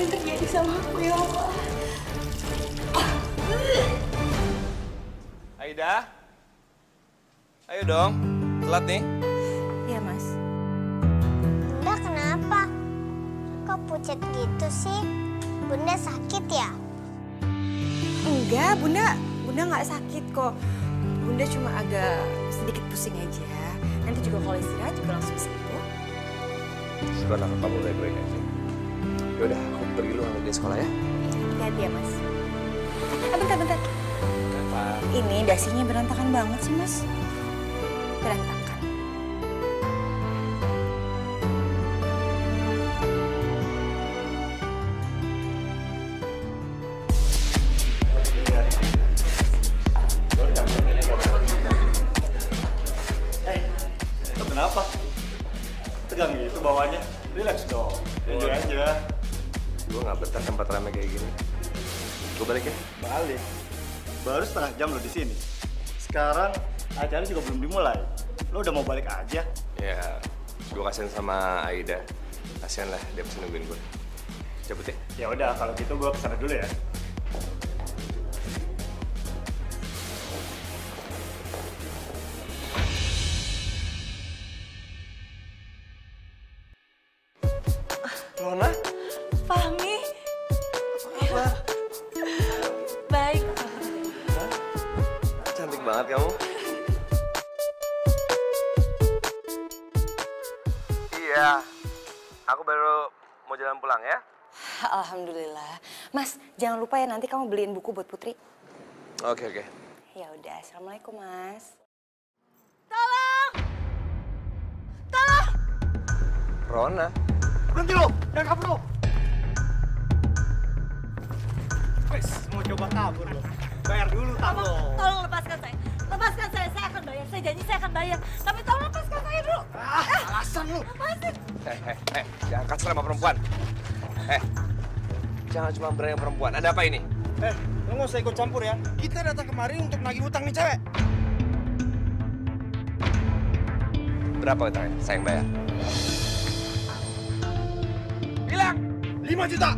yang terjadi sama aku ya Allah. Aida, ayo dong, telat nih. Iya Mas. Bunda kenapa? Kok pucat gitu sih? Bunda sakit ya? Enggak, Bunda nggak sakit kok. Bunda cuma agak sedikit pusing aja. Nanti juga kalau istirahat juga langsung sembuh. Syukurlah kamu baik-baik aja. Yaudah, aku pergi dulu ambil dia sekolah ya. Hati-hati ya Mas. Bentar. Kenapa? Ini dasinya berantakan banget sih Mas. Berantakan. Kenapa? Tegang gitu bawahnya. Relax dong. Enjoy aja. Gue nggak betah tempat ramai kayak gini. Gue balik ya. Balik. Baru setengah jam lo di sini. Sekarang acara juga belum dimulai. Lo udah mau balik aja? Ya, gue kasihan sama Aida. Kasihan lah, dia pasti nungguin gue. Cabut ya? Ya udah, kalau gitu gue kesana dulu ya. Rona? Fahmi. Apa? Baik. Cantik banget kamu. Iya, aku baru mau jalan pulang ya. Alhamdulillah. Mas, jangan lupa ya nanti kamu beliin buku buat Putri. Oke. Ya udah, assalamualaikum Mas. Rona? Berhenti lo! Jangan kabur lo! Wes, mau coba kabur lo. Bayar dulu tak lo. Tolong lepaskan saya. Lepaskan saya akan bayar. Saya janji saya akan bayar. Tapi tolong lepaskan saya dulu. Alasan lo. Lepasin. Jangan kasar sama perempuan. Jangan cuma berani sama perempuan. Ada apa ini? Lo nggak usah ikut campur ya. Kita datang kemari untuk nagih utang nih cewek. Berapa utangnya? Saya yang bayar. Bilang! 5 juta.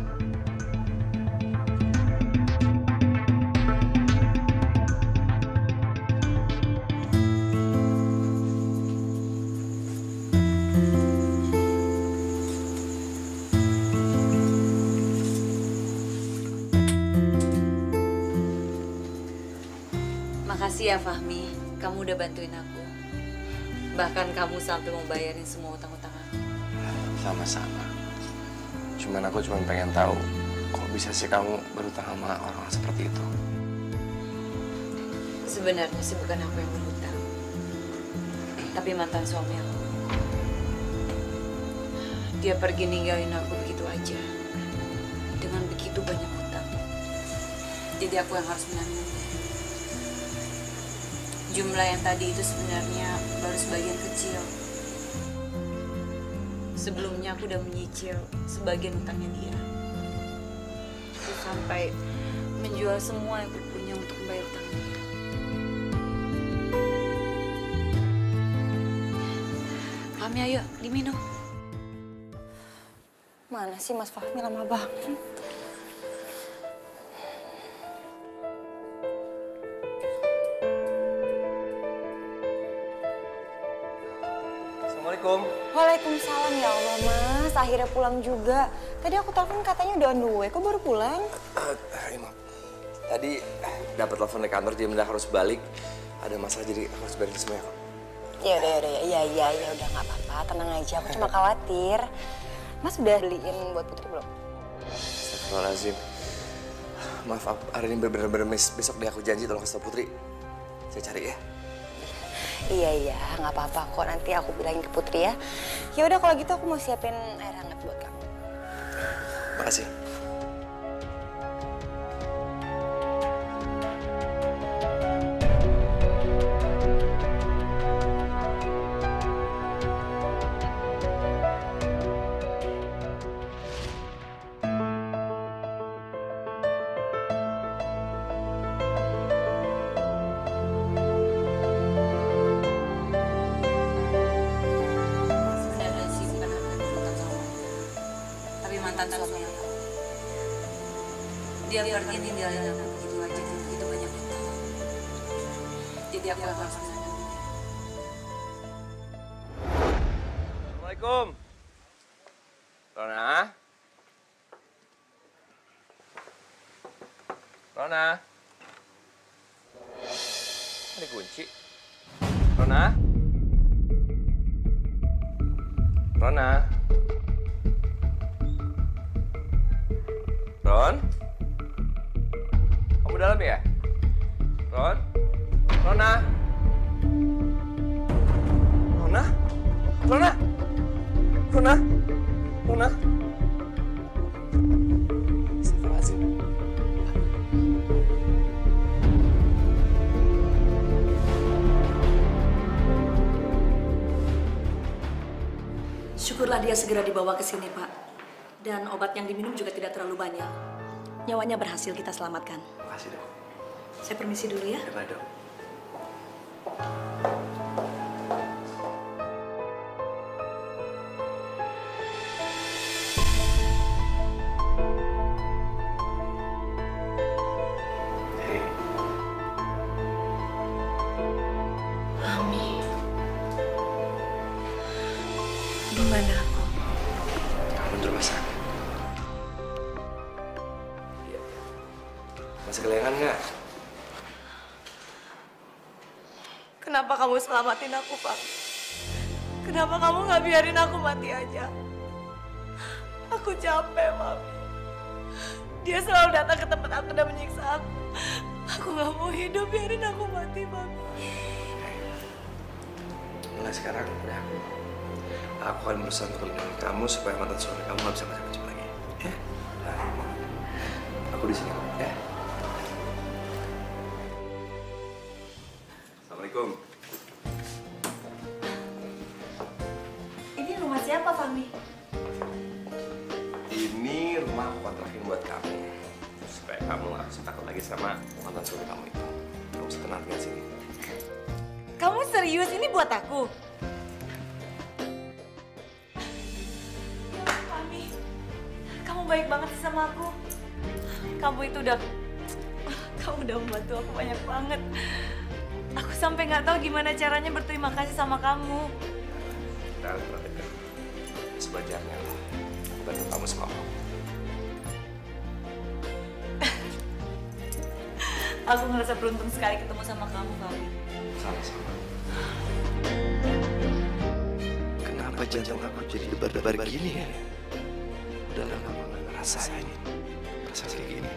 Makasih ya Fahmi. Kamu udah bantuin aku. Bahkan kamu sampai mau bayarin semua utang-utang aku. Sama-sama. Aku cuma pengen tahu kok bisa sih kamu berutang sama orang seperti itu. Sebenarnya sih bukan aku yang berhutang. Tapi mantan suami aku. Dia pergi ninggalin aku begitu aja. Dengan begitu banyak hutang. Jadi aku yang harus menanggungnya. Jumlah yang tadi itu sebenarnya baru sebagian kecil. Sebelumnya aku udah menyicil sebagian utangnya dia. Aku sampai menjual semua yang aku punya untuk membayar utang dia. Fahmi, ayo diminum. Mana sih Mas Fahmi, lama banget. Assalamualaikum. Waalaikumsalam ya Allah Mas, akhirnya pulang juga. Tadi aku telepon katanya udah on the way, kok baru pulang? Maaf. Tadi dapat telepon dari kantor, dia bilang harus balik. Ada masalah jadi aku harus balik semuanya kok. Ya udah nggak apa-apa, tenang aja. Aku cuma khawatir. Mas udah beliin buat Putri belum? Astagfirullahaladzim. Maaf, hari ini bener-bener besok deh aku janji tolong kasih tau Putri. Saya cari ya. Iya, nggak apa-apa kok. Nanti aku bilangin ke Putri ya. Ya udah kalau gitu aku mau siapin air hangat buat kamu. Makasih. Sebenarnya sih bukan aku yang berhutang sama mereka. Tapi mantan suami aku. Dia pergi ninggalin aku begitu aja dan begitu banyak hutang. Jadi aku yang harus menanggung. Assalamualaikum. Rona? Rona? Ada kunci. Rona? Rona? Ron? Kamu dalam ya? Ron? Rona? Rona? Rona? Rona? Rona? Astagfirullahaladzim. Syukurlah dia segera dibawa ke sini, Pak. Dan obat yang diminum juga tidak terlalu banyak. Nyawanya berhasil kita selamatkan. Makasih, Dok. Saya permisi dulu ya. Baik, Dok. Gimana aku? Kamu di rumah sakit. Iya. Masih kelayangan nggak? Kenapa kamu selamatin aku, Pak? Kenapa kamu nggak biarin aku mati aja? Aku capek, Mami. Dia selalu datang ke tempat aku dan menyiksa aku. Aku nggak mau hidup, biarin aku mati, Mami. Mulai sekarang udah aku akan berusaha untuk melindungi kamu supaya mantan suami kamu nggak bisa macam-macam lagi. Ya? Nah, aku di sini, ya. Assalamualaikum. Ini rumah siapa, Fahmi? Ini rumah aku kontrakin buat kamu supaya kamu nggak usah takut lagi sama mantan suami kamu itu. Kamu bisa tenang tinggal sini. Kamu serius ini buat aku? Fahmi, kamu baik banget sih sama aku. Kamu udah membantu aku banyak banget. Aku sampai nggak tahu gimana caranya berterima kasih sama kamu. Kita harus perhatikan sebajarnya lah. Aku bantu kamu sama kamu. Aku ngerasa beruntung sekali ketemu sama kamu, Fahmi. Sama-sama. Kenapa jantung aku jadi debar-debar gini ya? Udah lama aku nggak ngerasain perasaan kayak gini.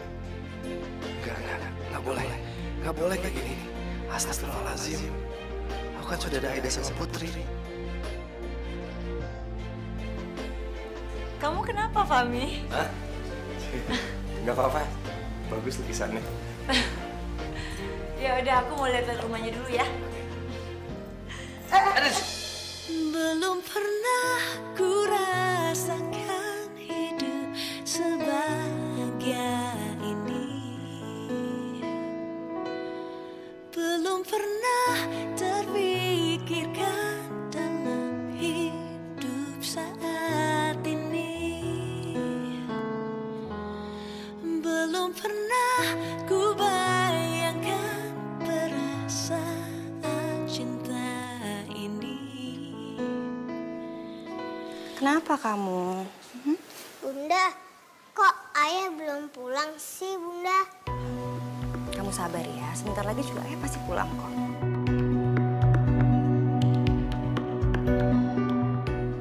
Nggak boleh. Nggak boleh kayak gini. Astagfirullahaladzim. Aku kan sudah ada Aida sama Putri. Kamu kenapa, Fahmi? Hah? Nggak apa-apa. Bagus lukisannya. Ya udah, aku mau lihat rumahnya dulu ya. Belum pernah ku rasakan hidup sebahagia ini. Belum pernah terpikirkan dalam hidup saat ini. Belum pernah ku bayangkan perasaan cinta ini. Kenapa kamu? Bunda, kok ayah belum pulang sih, Bunda? Kamu sabar ya, sebentar lagi juga ayah pasti pulang kok.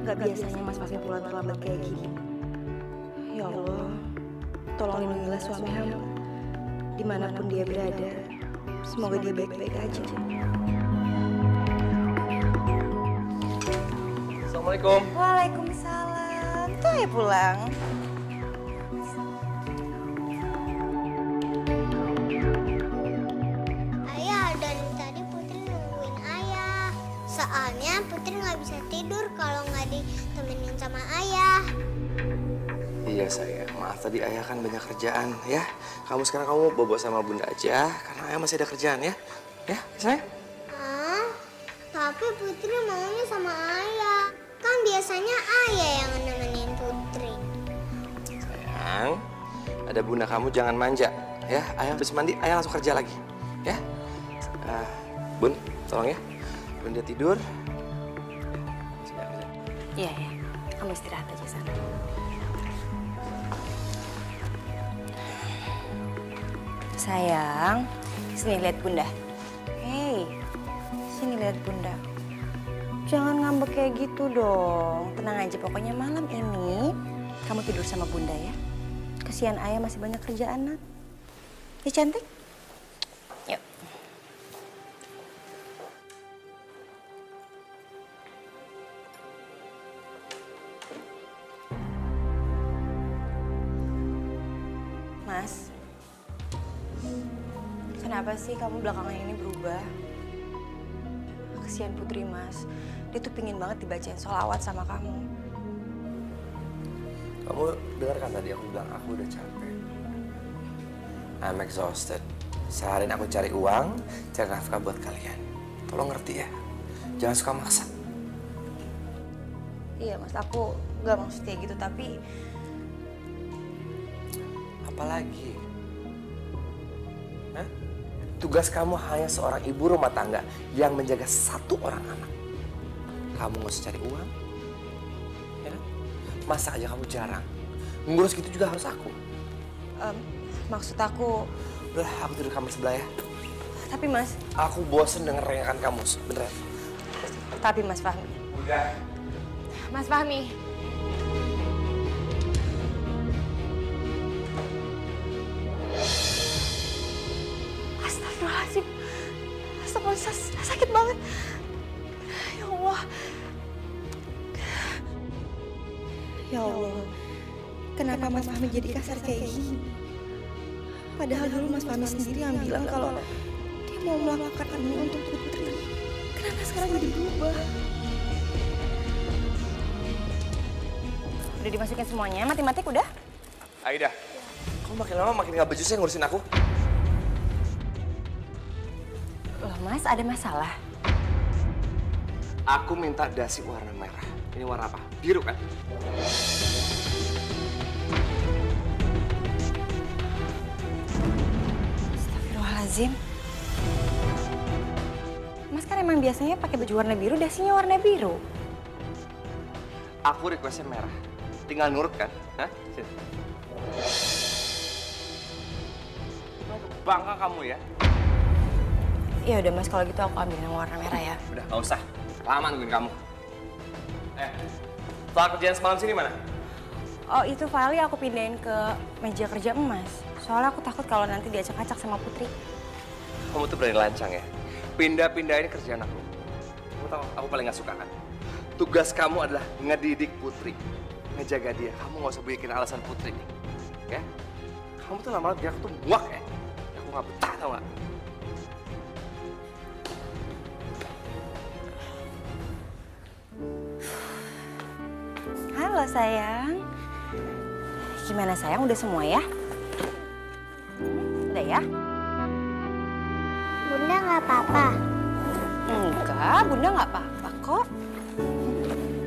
Gak biasanya Mas Fahmi pulang terlambat kayak gini. Ya Allah, tolong lindungilah suami hamba. Dimanapun dia berada, semoga dia baik-baik aja. Assalamualaikum. Waalaikumsalam. Tuh ya pulang. Ayah, dari tadi Putri nungguin ayah. Soalnya Putri nggak bisa tidur kalau nggak ditemenin sama ayah. Iya sayang, maaf tadi ayah kan banyak kerjaan ya. Sekarang kamu bobo sama bunda aja karena ayah masih ada kerjaan ya. Ya, sayang. Tapi Putri maunya sama ayah. Kan biasanya ayah yang nemenin Putri. Sayang, Ada bunda kamu jangan manja, ya. Ayah habis mandi, ayah langsung kerja lagi, ya. Bun, tolong ya. Bunda tidur. Iya, ya. Kamu istirahat aja sana. Sayang, sini lihat bunda. Hei, sini lihat bunda. Jangan ngambek kayak gitu dong. Tenang aja, pokoknya malam ini kamu tidur sama bunda ya. Kasihan ayah masih banyak kerjaan, Nak. Ya cantik? Yuk. Mas, kenapa sih kamu belakangan ini berubah? Kasihan Putri, Mas. Dia tuh pingin banget dibacain sholawat sama kamu. Kamu dengar kan tadi aku bilang aku udah capek. I'm exhausted. Seharian aku cari uang, cari nafkah buat kalian. Tolong ngerti ya. Jangan suka maksa. Iya, Mas. Aku gak maksud kayak gitu, tapi... Apalagi? Hah? Tugas kamu hanya seorang ibu rumah tangga yang menjaga satu orang anak. Kamu nggak usah cari uang, ya kan? Masa aja kamu jarang. Ngurus gitu juga harus aku. Maksud aku... Udah, aku tidur kamar sebelah ya. Tapi Mas... Aku bosen denger rengakan kamu, beneran. Tapi Mas Fahmi... Udah. Mas Fahmi... Astagfirullahaladzim. Astagfirullahaladzim, sakit banget. Ya Allah. Ya Allah. Kenapa Mas Fahmi jadi kasar kayak gini? Padahal dulu Mas Fahmi sendiri yang bilang kalau dia mau melakukan ini untuk Putri. Kenapa sekarang jadi berubah? Udah dimasukin semuanya, matematik udah? Aida, kamu makin lama makin gak becusnya ngurusin aku. Loh Mas, ada masalah? Aku minta dasi warna merah. Ini warna apa? Biru kan? Astagfirullahaladzim. Mas kan emang biasanya pakai baju warna biru, dasinya warna biru. Aku requestnya merah. Tinggal nurut kan? Hah? Sini. Bangga kamu ya? Ya udah Mas, kalau gitu aku ambil yang warna merah ya. Udah, nggak usah. Lama nungguin kamu. Soal kerjaan semalam sini mana? Oh itu filenya aku pindahin ke meja kerja Mas. Soalnya aku takut kalau nanti diacak-acak sama Putri. Kamu tuh berani lancang ya? Pindah-pindahin kerjaan aku. Kamu tahu, aku paling nggak suka kan? Tugas kamu adalah ngedidik Putri. Ngejaga dia. Kamu nggak usah bikin alasan Putri nih. Ya? Kamu tuh lama-lama bikin aku tuh muak ya? Aku nggak betah, tau nggak? Halo sayang. Gimana sayang, udah semua ya? Udah ya? Bunda nggak apa-apa. Enggak, Bunda nggak apa-apa kok.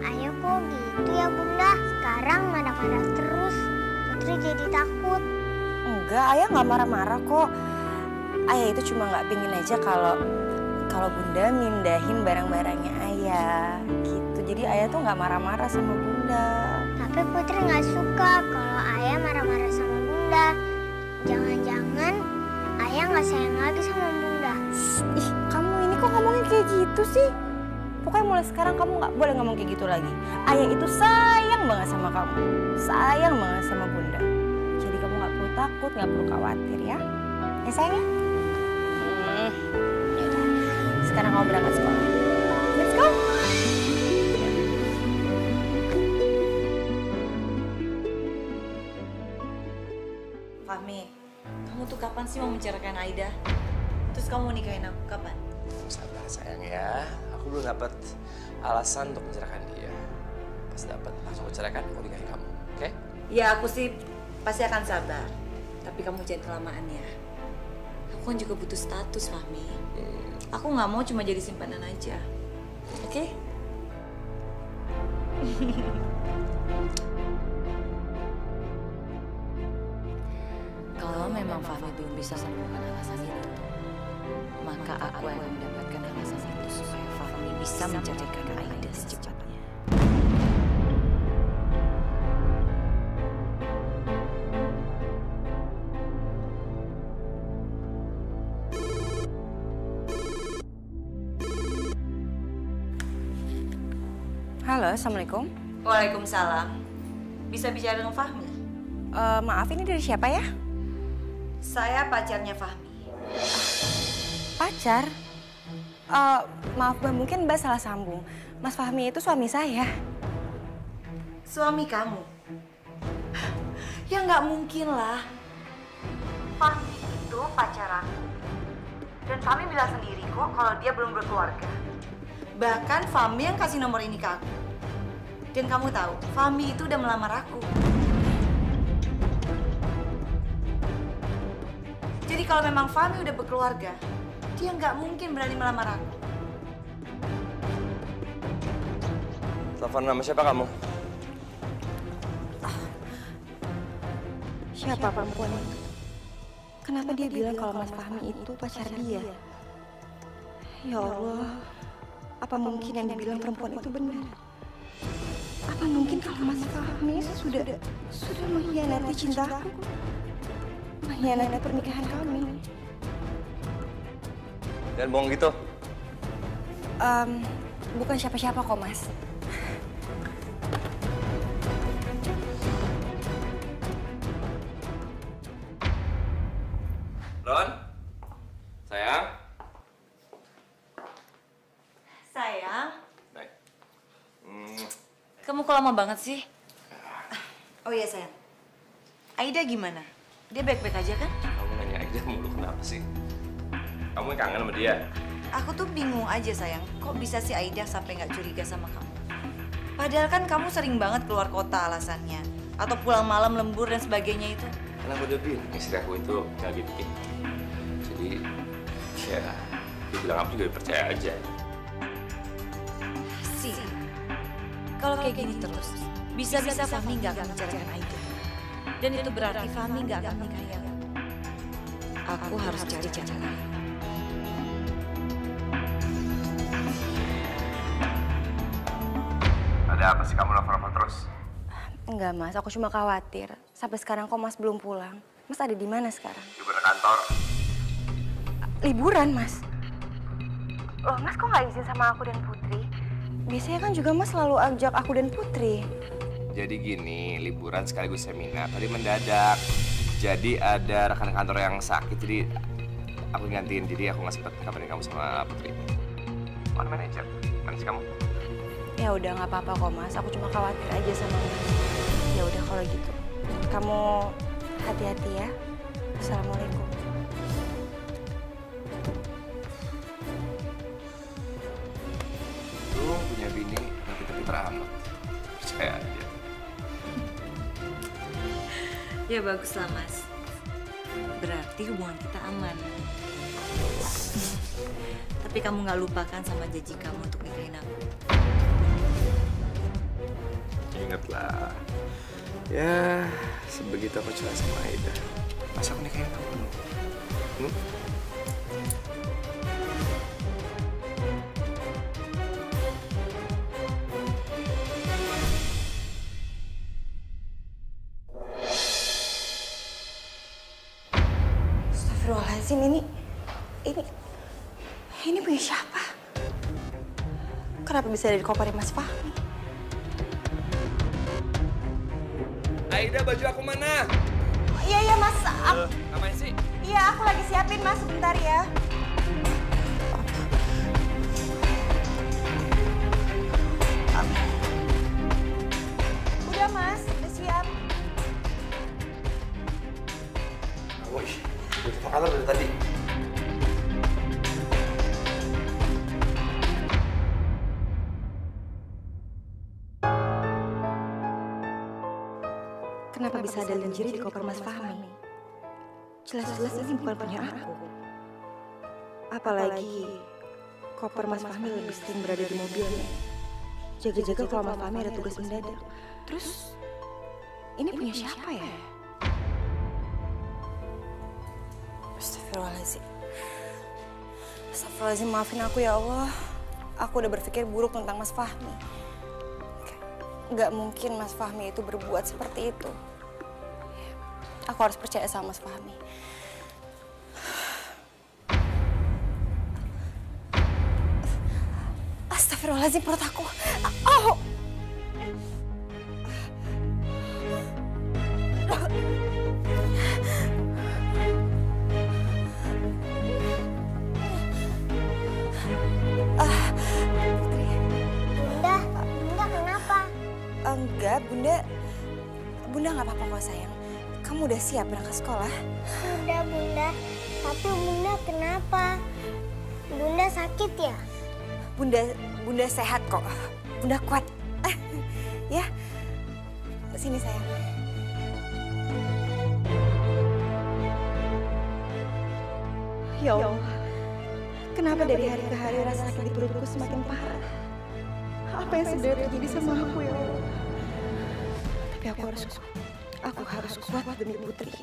Ayo kok gitu ya Bunda. Sekarang marah-marah terus. Putri jadi takut. Enggak, Ayah nggak marah-marah kok. Ayah itu cuma nggak pingin aja kalau Bunda mindahin barang-barangnya Ayah gitu. Jadi Ayah tuh nggak marah-marah sama Bunda. Tapi Putri nggak suka kalau Ayah marah-marah sama Bunda. Jangan-jangan Ayah nggak sayang lagi sama Bunda. Ih, kamu ini kok ngomongin kayak gitu sih? Pokoknya mulai sekarang kamu nggak boleh ngomong kayak gitu lagi. Ayah itu sayang banget sama kamu. Sayang banget sama Bunda. Jadi kamu nggak perlu takut, nggak perlu khawatir ya. Ya sayang ya? Yaudah. Sekarang kamu berangkat sekolah. Let's go! Fahmi, kamu tuh kapan sih mau menceraikan Aida? Terus kamu mau nikahin aku kapan? Sabar sayang ya. Aku belum dapat alasan untuk menceraikan dia. Pas dapat langsung aku ceraikan, aku nikahin kamu. Oke? Ya aku sih pasti akan sabar. Tapi kamu jangan kelamaan ya. Aku kan juga butuh status, Fahmi. Aku nggak mau cuma jadi simpanan aja. Oke? bisa menemukan alasan itu, maka aku akan mendapatkan alasan itu supaya Fahmi bisa menceraikan Aida secepatnya. Halo, Assalamualaikum. Waalaikumsalam. Bisa bicara dengan Fahmi? Maaf, ini dari siapa ya? Saya pacarnya Fahmi. Pacar? Maaf Mbak, mungkin Mbak salah sambung. Mas Fahmi itu suami saya. Suami kamu? Ya nggak mungkin lah. Fahmi itu pacar aku. Dan Fahmi bilang sendiri kok kalau dia belum berkeluarga. Bahkan Fahmi yang kasih nomor ini ke aku. Dan kamu tahu, Fahmi itu udah melamar aku. Jadi kalau memang Fahmi udah berkeluarga, dia nggak mungkin berani melamar aku. Telepon nama siapa kamu? Siapa perempuan itu? Kenapa dia bilang kalau Mas Fahmi itu pacar dia? Ya Allah, apa mungkin yang dibilang perempuan itu benar? Apa mungkin kalau Mas Fahmi sudah mengkhianati cintaku? Mengkhianati pernikahan kami? Jangan bohong gitu. Bukan siapa-siapa kok, Mas. Ron? Sayang? Sayang, Baik. kamu kok lama banget sih? Oh iya sayang, Aida gimana? Dia baik-baik aja kan? Kamu nanya aja mulu kenapa sih? Kamu kangen sama dia? Aku tuh bingung aja sayang, kok bisa sih Aida sampai nggak curiga sama kamu? Padahal kan kamu sering banget keluar kota alasannya, atau pulang malam lembur dan sebagainya itu. Karena aku udah bilang istri aku itu nggak gitu. Jadi, ya, dia bilang aku juga percaya aja. Sih, kalau kayak gini terus, bisa-bisa Fahmi nggak akan menceraikan Aida. Dan itu berarti Fahmi nggak akan nikahi aku. Aku harus cari cara lain. Ada apa sih kamu nelfon terus? Enggak, Mas. Aku cuma khawatir. Sampai sekarang kok Mas belum pulang. Mas ada di mana sekarang? Liburan kantor. Liburan, Mas? Loh, Mas kok nggak izin sama aku dan Putri? Biasanya kan juga Mas selalu ajak aku dan Putri. Jadi gini, liburan sekaligus seminar. Tadi mendadak. Jadi ada rekan kantor yang sakit, jadi aku gantiin. Jadi aku nggak sempet kabarin kamu sama Putri. Mana manajer? Mana sih kamu? Ya udah nggak apa-apa kok, Mas. Aku cuma khawatir aja sama Mas. Ya udah kalau gitu. Kamu hati-hati ya. Assalamualaikum. Lu punya bini pinter-pinter amat. Percaya aja. Ya baguslah Mas. Berarti hubungan kita aman. Tapi kamu nggak lupakan sama janji kamu untuk nikahin aku. Ingatlah. Ya, sebegitu aku cerita sama Aida. Masa aku nikahin kamu? Astagfirullahaladzim, ini punya siapa? Kenapa bisa ada di kopernya Mas Fahmi? Aida, baju aku mana? Iya Mas. Ngapain sih? Iya, aku lagi siapin Mas, sebentar ya. Udah Mas, udah siap. Wih, udah ke kantor dari tadi. Kenapa bisa ada lingerie di koper Mas Fahmi? Jelas-jelas ini bukan punya aku. Apalagi koper Mas Fahmi lebih sering berada di mobilnya. Jaga-jaga kalau Mas Fahmi ada tugas mendadak. Terus, ini punya siapa ya? Astagfirullahaladzim. Astagfirullahaladzim, maafin aku ya Allah. Aku udah berpikir buruk tentang Mas Fahmi. Gak mungkin Mas Fahmi itu berbuat seperti itu. Aku harus percaya sama Mas Fahmi. Astagfirullahaladzim, perut aku. Oh! Bunda kenapa? Enggak, Bunda nggak apa-apa kok sayang. Kamu udah siap berangkat sekolah? Udah Bunda, tapi Bunda kenapa? Bunda sakit ya? Bunda sehat kok. Bunda kuat. Ya, sini sayang. Ya Allah, kenapa dari hari ke hari rasa sakit di perutku semakin parah? Apa yang sebenarnya terjadi sama aku ya Allah? Tapi aku harus kuat demi Putri.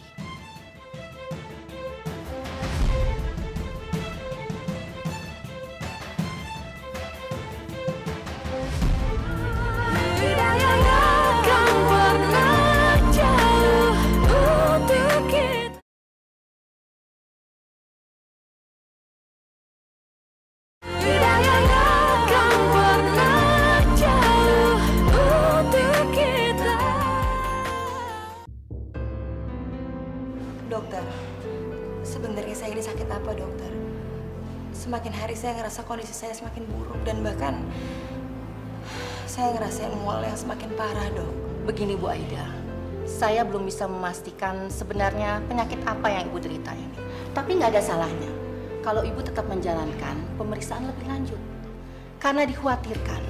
Dokter, sebenarnya saya ini sakit apa dokter? Semakin hari saya ngerasa kondisi saya semakin buruk dan bahkan saya ngerasain mual yang semakin parah dok. Begini Bu Aida, saya belum bisa memastikan sebenarnya penyakit apa yang Ibu derita ini. Tapi nggak ada salahnya kalau Ibu tetap menjalankan pemeriksaan lebih lanjut. Karena dikhawatirkan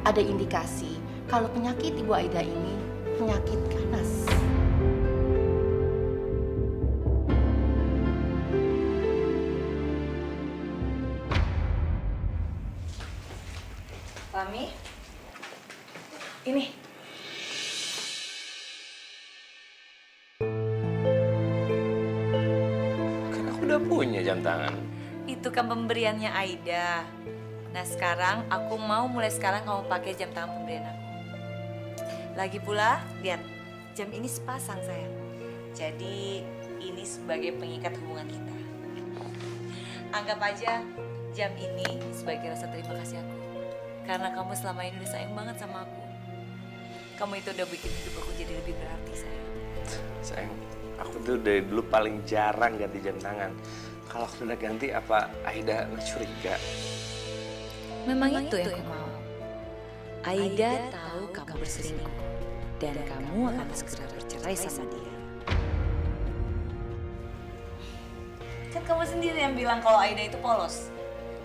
ada indikasi kalau penyakit Ibu Aida ini penyakit ganas. Fahmi, ini. Kan aku udah punya jam tangan. Itu kan pemberiannya Aida. Nah sekarang aku mau mulai sekarang kamu pakai jam tangan pemberian aku. Lagi pula, lihat jam ini sepasang sayang. Jadi ini sebagai pengikat hubungan kita. Anggap aja jam ini sebagai rasa terima kasih aku. Karena kamu selama ini udah sayang banget sama aku. Kamu itu udah bikin hidup aku jadi lebih berarti sayang. Sayang, aku tuh dari dulu paling jarang ganti jam tangan. Kalau aku udah ganti apa Aida curiga? Memang itu yang aku mau. Aida tahu kamu berselingkuh dan kamu akan segera bercerai sama dia. Kan kamu sendiri yang bilang kalau Aida itu polos.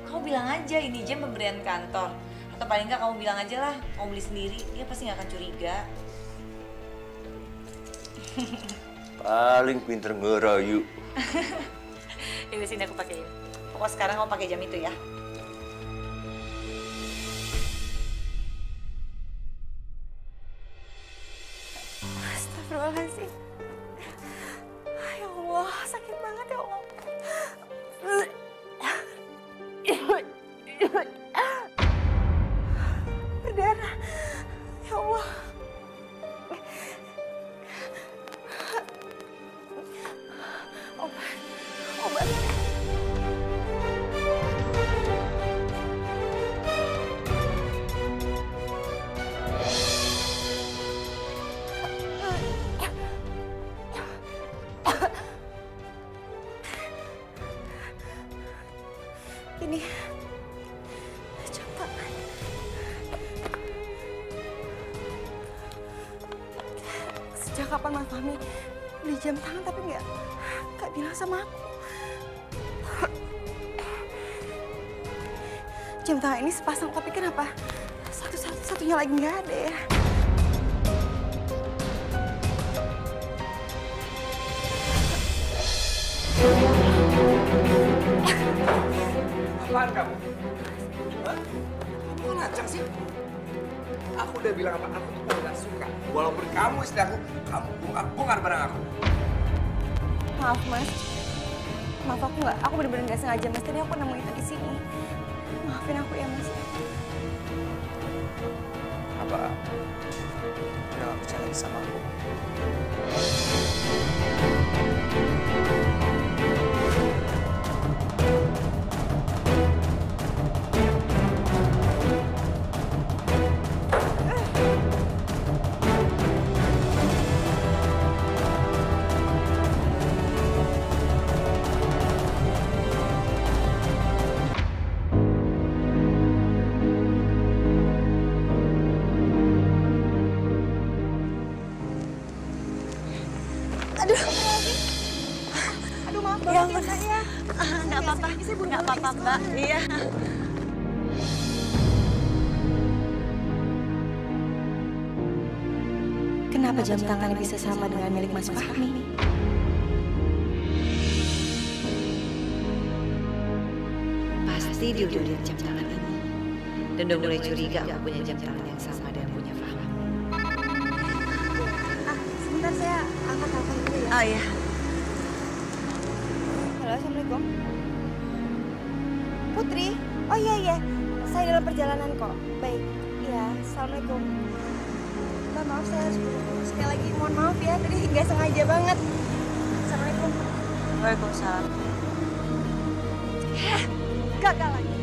Kamu bilang aja ini jam pemberian kantor. Atau paling nggak kamu bilang aja lah, mau beli sendiri, dia pasti nggak akan curiga. Paling pinter ngerayu. Ini sini aku pakein. Pokoknya sekarang kamu pakai jam itu ya. Astagfirullahaladzim. Ya Allah, sakit banget ya Allah. Berdarah. Ya Allah. Obat. Ini jam tangan. Sejak kapan Mas Fahmi beli jam tangan tapi nggak bilang sama aku? Jam tangan ini sepasang tapi kenapa satunya lagi nggak ada ya? Apaan kamu? Hah? Kamu kan ngacang sih? Aku udah bilang apa? Aku tuh gak suka. Walaupun kamu istri aku, kamu bongkar barang aku. Maaf Mas, Maaf, aku bener-bener nggak sengaja Mas. Tadi aku nemuin itu di sini. Maafin aku ya Mas. Apa? Udah gak percaya lagi sama aku? Aduh maaf banget ya Kak ya. Nggak apa-apa Mbak. Iya. Kenapa jam tangannya bisa sama dengan milik Mas Fahmi? Pasti dia udah lihat jam tangan ini. Dan udah mulai curiga aku punya jam tangan yang sama dengan punya Fahmi. Sebentar saya angkat telepon dulu ya. Oh iya. Halo, Assalamualaikum. Putri? Oh iya. Saya dalam perjalanan kok. Baik. Iya, Assalamualaikum. Mbak, maaf saya harus buru-buru. Sekali lagi mohon maaf ya, tadi nggak sengaja banget. Assalamualaikum. Waalaikumsalam. Gagal lagi.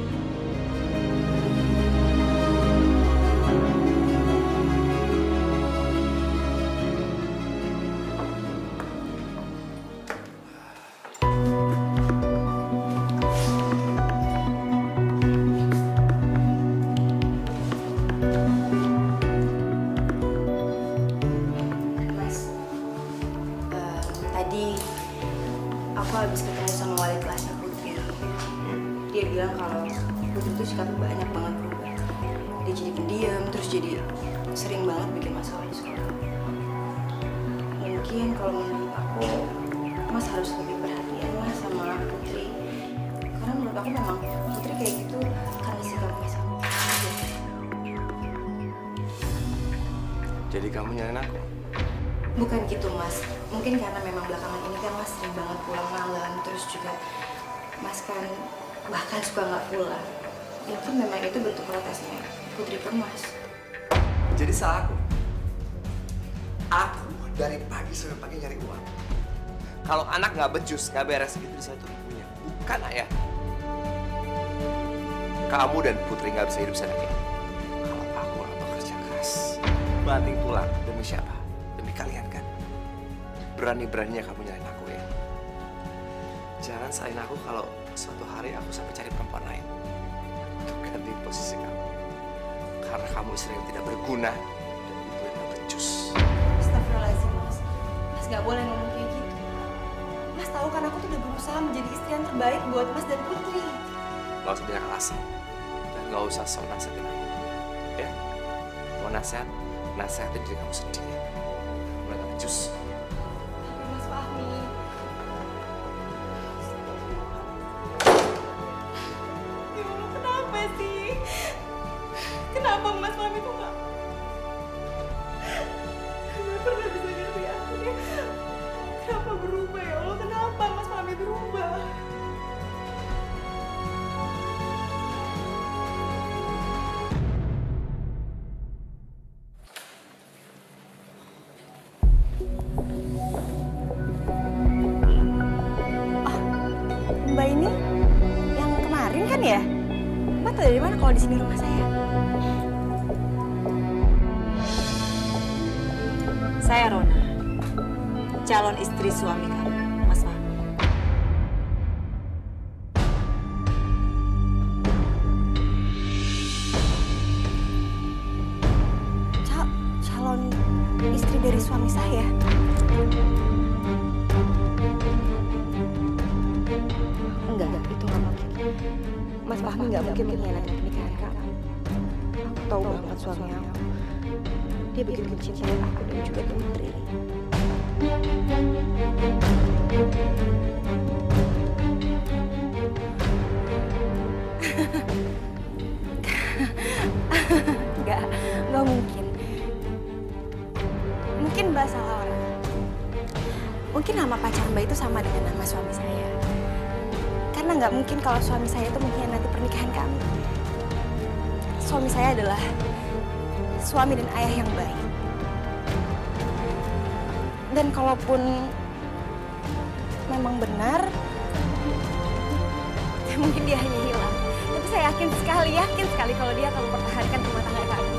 Tadi aku habis ketemu sama wali kelasnya Putri. Dia bilang kalau Putri itu sikapnya banyak banget berubah. Dia jadi pendiam, terus jadi sering banget bikin masalah di sekolah. Mungkin kalau menurut aku, Mas harus lebih perhatian Mas sama Putri. Karena menurut aku memang Putri kayak gitu karena sikapnya sama aja. Jadi kamu nyalain aku? Bukan gitu Mas, mungkin karena memang belakangan ini kan Mas sering banget pulang malam, terus juga Mas kan bahkan suka nggak pulang. Mungkin memang itu bentuk protesnya Putri ke Mas. Jadi salah aku? Aku dari pagi sampai pagi nyari uang. Kalau anak nggak becus, nggak beres gitu saya tuh ibunya, bukan ayah. Kamu dan Putri nggak bisa hidup seenaknya. Kalau aku nggak bekerja keras, banting tulang demi siapa? Kalian kan berani-beraninya kamu nyalain aku ya. Jangan salahin aku kalau suatu hari aku sampai cari perempuan lain untuk ganti posisi kamu. Karena kamu istri yang tidak berguna dan ibu yang gak becus. Astagfirullahaladzim Mas, Mas gak boleh ngomong kayak gitu. Mas tahu kan aku tuh udah berusaha menjadi istri yang terbaik buat Mas dan Putri. Gak usah banyak alasan dan gak usah sok nasihatin aku. Ya, mau nasihatin diri kamu sendiri. Jus. Tapi Mas Fahmi. Ya Allah, kenapa sih? Kenapa Mas Fahmi tuh nggak pernah bisa ngerti aku ya? Kenapa berubah ya Allah? Kenapa Mas Fahmi berubah? Mbak ini yang kemarin kan ya? Mbak tahu dari mana kalau di sini rumah saya? Saya Rona, calon istri suami kamu, Mas Fahmi. Calon istri dari suami saya? Enggak, itu nggak mungkin. Mas Fahmi nggak mungkin mengkhianati pernikahan kamu. Aku tahu banget suami aku. Dia begitu mencintai aku dan juga Putri. Nggak mungkin. Mungkin Mbak salah orang. Mungkin nama pacar Mbak itu sama dengan nama suami saya. nggak mungkin kalau suami saya itu mengkhianati pernikahan kami. Suami saya adalah suami dan ayah yang baik. Dan kalaupun memang benar, mungkin dia hanya hilang. Tapi saya yakin sekali kalau dia akan mempertahankan rumah tangga kami.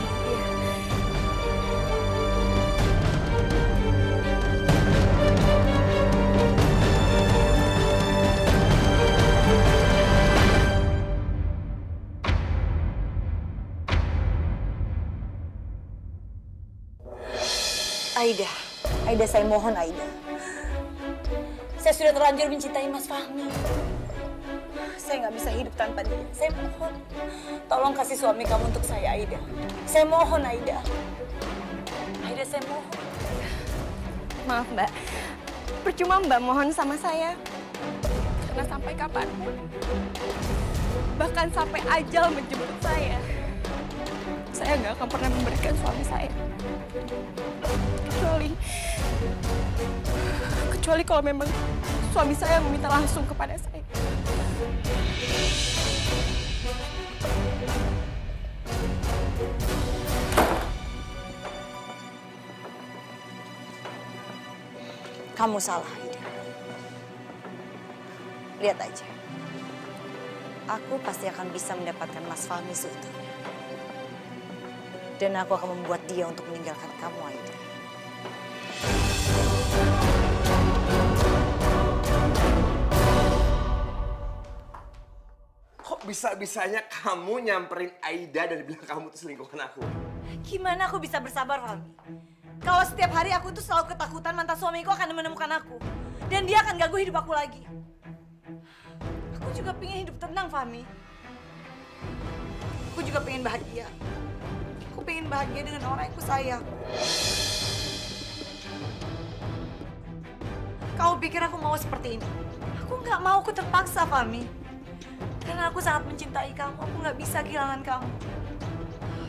Iya. Aida, saya mohon Aida. Saya sudah terlanjur mencintai Mas Fahmi. Saya nggak bisa hidup tanpa dia. Saya mohon, tolong kasih suami kamu untuk saya, Aida. Saya mohon, Aida. Aida, saya mohon. Maaf Mbak, percuma Mbak mohon sama saya. Karena sampai kapanpun, bahkan sampai ajal menjemput saya nggak akan pernah memberikan suami saya. Kecuali kalau memang suami saya meminta langsung kepada saya. Kamu salah, Aida. Lihat aja. Aku pasti akan bisa mendapatkan Mas Fahmi seutuhnya. Dan aku akan membuat dia untuk meninggalkan kamu, Aida. Kok bisa-bisanya kamu nyamperin Aida dan bilang kamu tuh selingkuhan aku? Gimana aku bisa bersabar, Fahmi? Kalau setiap hari aku tuh selalu ketakutan mantan suamiku akan menemukan aku. Dan dia akan ganggu hidup aku lagi. Aku juga pengen hidup tenang, Fahmi. Aku juga pengen bahagia. Aku pengen bahagia dengan orang yang aku sayang. Kamu pikir aku mau seperti ini? Aku nggak mau, aku terpaksa, Fahmi. Karena aku sangat mencintai kamu, aku nggak bisa kehilangan kamu.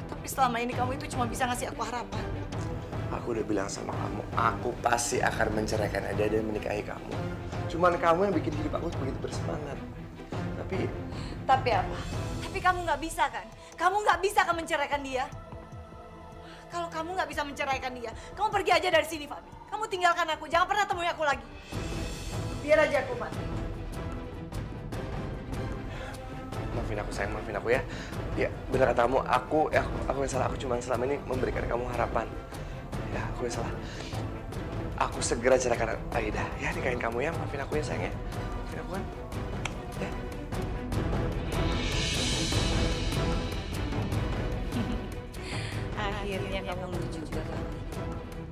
Tapi selama ini kamu itu cuma bisa ngasih aku harapan. Aku udah bilang sama kamu, aku pasti akan menceraikan Aida dan menikahi kamu. Cuman kamu yang bikin hidup aku begitu bersemangat. Tapi apa? Tapi kamu nggak bisa kan? Kamu nggak bisa kan menceraikan dia? Kalau kamu nggak bisa menceraikan dia, kamu pergi aja dari sini, Fahmi. Kamu tinggalkan aku, jangan pernah temui aku lagi. Biar aja aku mati. Maafin aku sayang, maafin aku ya. Ya benar kata kamu, aku yang salah. Aku cuma selama ini memberikan kamu harapan. Ya aku yang salah. Aku segera ceraikan Aida. Ya nikahin kamu ya, maafin aku ya sayang ya. Maafin aku kan. Ya. Akhirnya kamu ngerti juga, Fahmi.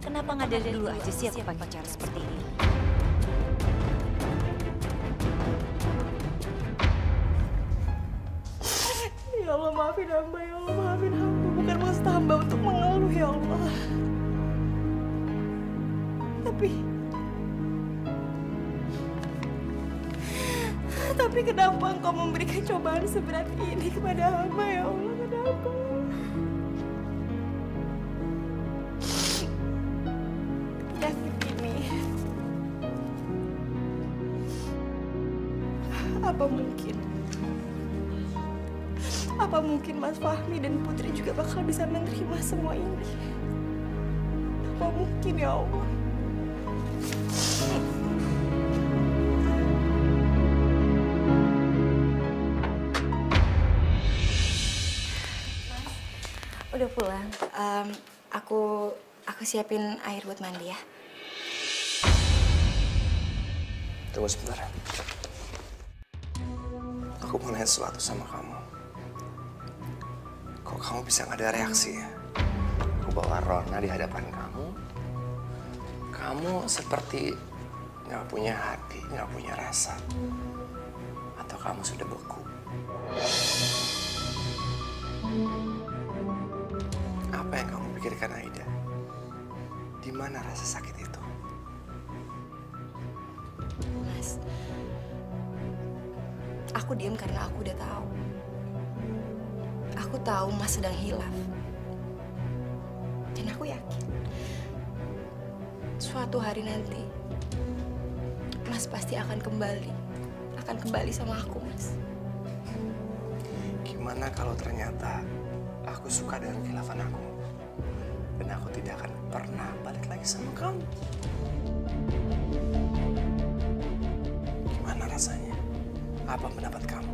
Kenapa nggak dari dulu aja sih aku pakai cara seperti ini? Ya Allah, maafin hamba, ya Allah, maafin hamba. Bukan maksud hamba untuk mengeluh, ya Allah. Tapi kenapa engkau memberikan cobaan seberat ini kepada hamba, ya Allah? Kenapa? Penyakit ini, apa mungkin Mas Fahmi dan Putri juga bakal bisa menerima semua ini? Apa mungkin, ya Allah? Udah pulang. Aku siapin air buat mandi ya. Tunggu sebentar. Aku mau nanya sesuatu sama kamu. Kok kamu bisa nggak ada reaksi ya? Aku bawa Rona di hadapan kamu. Kamu seperti nggak punya hati, nggak punya rasa. Atau kamu sudah beku? Apa yang kamu pikirkan, Aida? Di mana rasa sakit itu? Mas, aku diam karena aku udah tahu. Aku tahu Mas sedang hilaf. Dan aku yakin suatu hari nanti Mas pasti akan kembali. akan kembali sama aku, Mas. Gimana kalau ternyata aku suka dengan khilafan aku? Dan aku tidak akan pernah balik lagi sama kamu. Gimana rasanya? Apa pendapat kamu?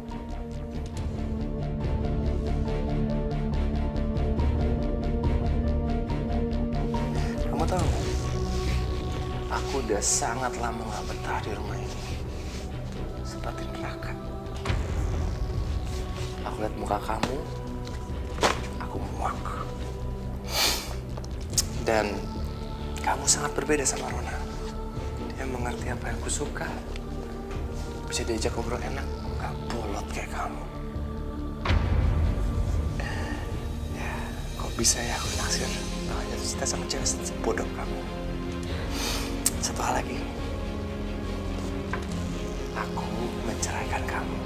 Kamu tahu, aku udah sangat lama gak betah di rumah ini. Seperti neraka. Aku lihat muka kamu, aku muak. Dan kamu sangat berbeda sama Rona. Dia mengerti apa yang aku suka. Bisa diajak ngobrol enak, gak bolot kayak kamu. Ya, kok bisa ya aku naksir hanya cinta sama cewek sebodoh kamu. Satu hal lagi. Aku menceraikan kamu.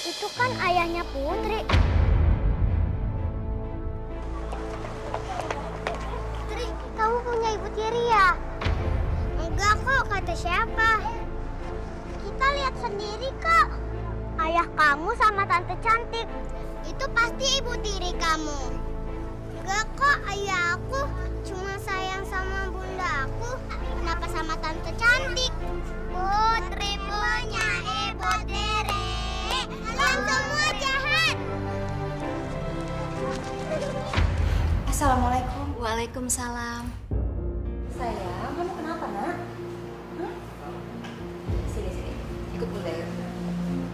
Itu kan ayahnya Putri. Putri, kamu punya ibu tiri ya? Enggak kok, kata siapa? Kita lihat sendiri kok. Ayah kamu sama tante cantik. Itu pasti ibu tiri kamu. Enggak kok, ayah aku cuma sayang sama bunda aku. Kenapa sama tante cantik? Putri punya ibu tiri. Kalian semua jahat. Assalamualaikum. Waalaikumsalam. Sayang, kamu kenapa, Nak? Sini. Ikut Bunda yuk.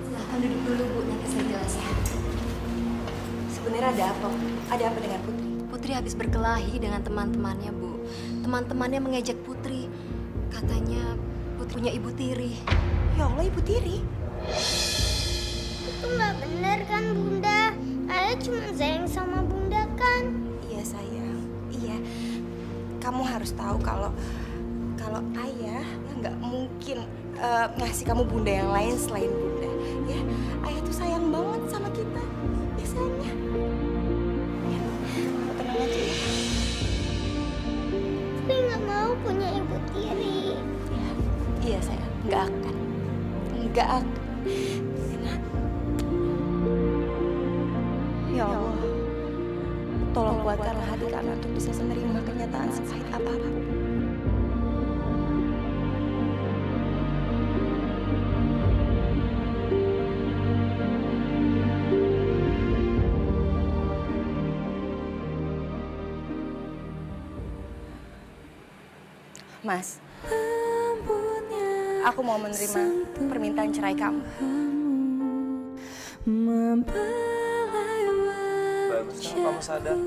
Silahkan duduk dulu, Bu. Nanti saya jelaskan. Sebenarnya ada apa? Ada apa dengan Putri? Putri habis berkelahi dengan teman-temannya, Bu. Teman-temannya mengejek Putri. Katanya Putri punya ibu tiri. Ya Allah, ibu tiri. Itu nggak benar kan, Bunda? Ayah cuma sayang sama Bunda kan? Iya, sayang. Iya. Kamu harus tahu kalau ayah nggak mungkin ngasih kamu bunda yang lain selain Bunda. Ya, ayah tuh sayang banget sama kita. Biasanya. Ya, kamu tenang aja ya. Tapi nggak mau punya ibu tiri. Ya, iya sayang, nggak akan. Nah. Ya Allah, tolong kuatkanlah hati kami untuk bisa menerima kenyataan sepahit apapun. Mas, aku mau menerima permintaan cerai kamu. Bagusnya kamu sadar.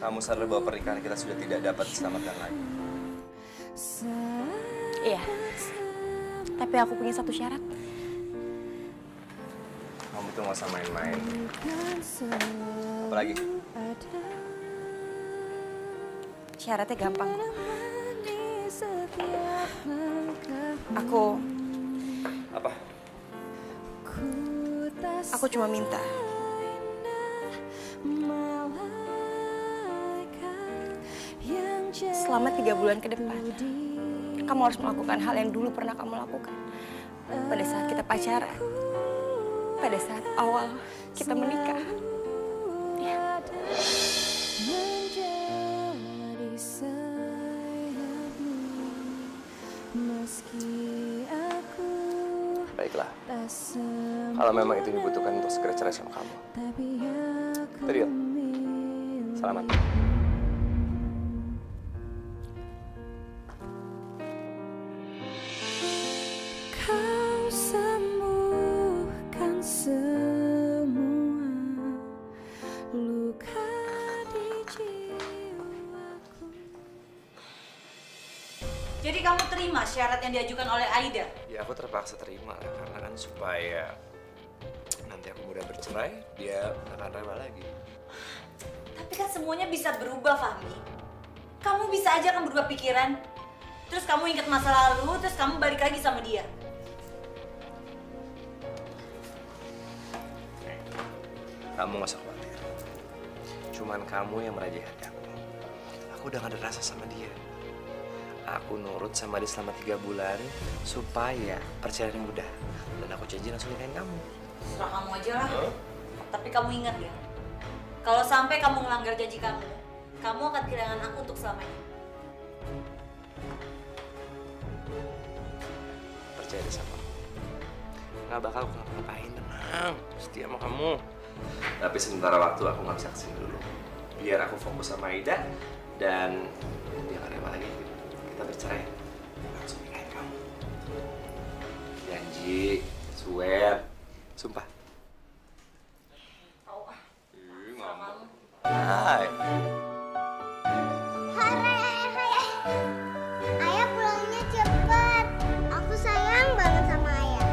Kamu sadar bahwa pernikahan kita sudah tidak dapat diselamatkan lagi. Iya, tapi aku punya satu syarat. Kamu tuh nggak usah main-main. Apa lagi? Syaratnya gampang. Aku Apa? Aku cuma minta selama 3 bulan ke depan, kamu harus melakukan hal yang dulu pernah kamu lakukan pada saat kita pacaran, pada saat awal kita menikah. Ya. Baiklah. Kalau memang itu dibutuhkan untuk segera cerai sama kamu. Deal. Selamat. Kau Jadi kamu terima syarat yang diajukan oleh Aida? Ya aku terpaksa terima lah, karena kan supaya nanti aku mudah bercerai, dia gak akan rela lagi. Tapi kan semuanya bisa berubah, Fahmi. Kamu bisa aja kan berubah pikiran. Terus kamu ingat masa lalu, terus kamu balik lagi sama dia. Kamu gak usah khawatir. Cuman kamu yang meraja hati aku. Aku udah gak ada rasa sama dia. Aku nurut sama dia selama 3 bulan supaya perceraian mudah. Dan aku janji langsung nikahin kamu. Serah kamu aja lah. Tapi kamu ingat ya, kalau sampai kamu melanggar janji kamu akan kehilangan aku untuk selamanya. Percaya deh sama aku. Gak bakal aku ngapa-ngapain, tenang. Setia sama kamu. Tapi sementara waktu aku gak bisa kesini dulu. Biar aku fokus sama Aida dan dia gak rela lagi. Kita bercerai, langsung nikahin kamu. Janji, swear, sumpah. Hai. Ayah pulangnya cepet. Aku sayang banget sama ayah.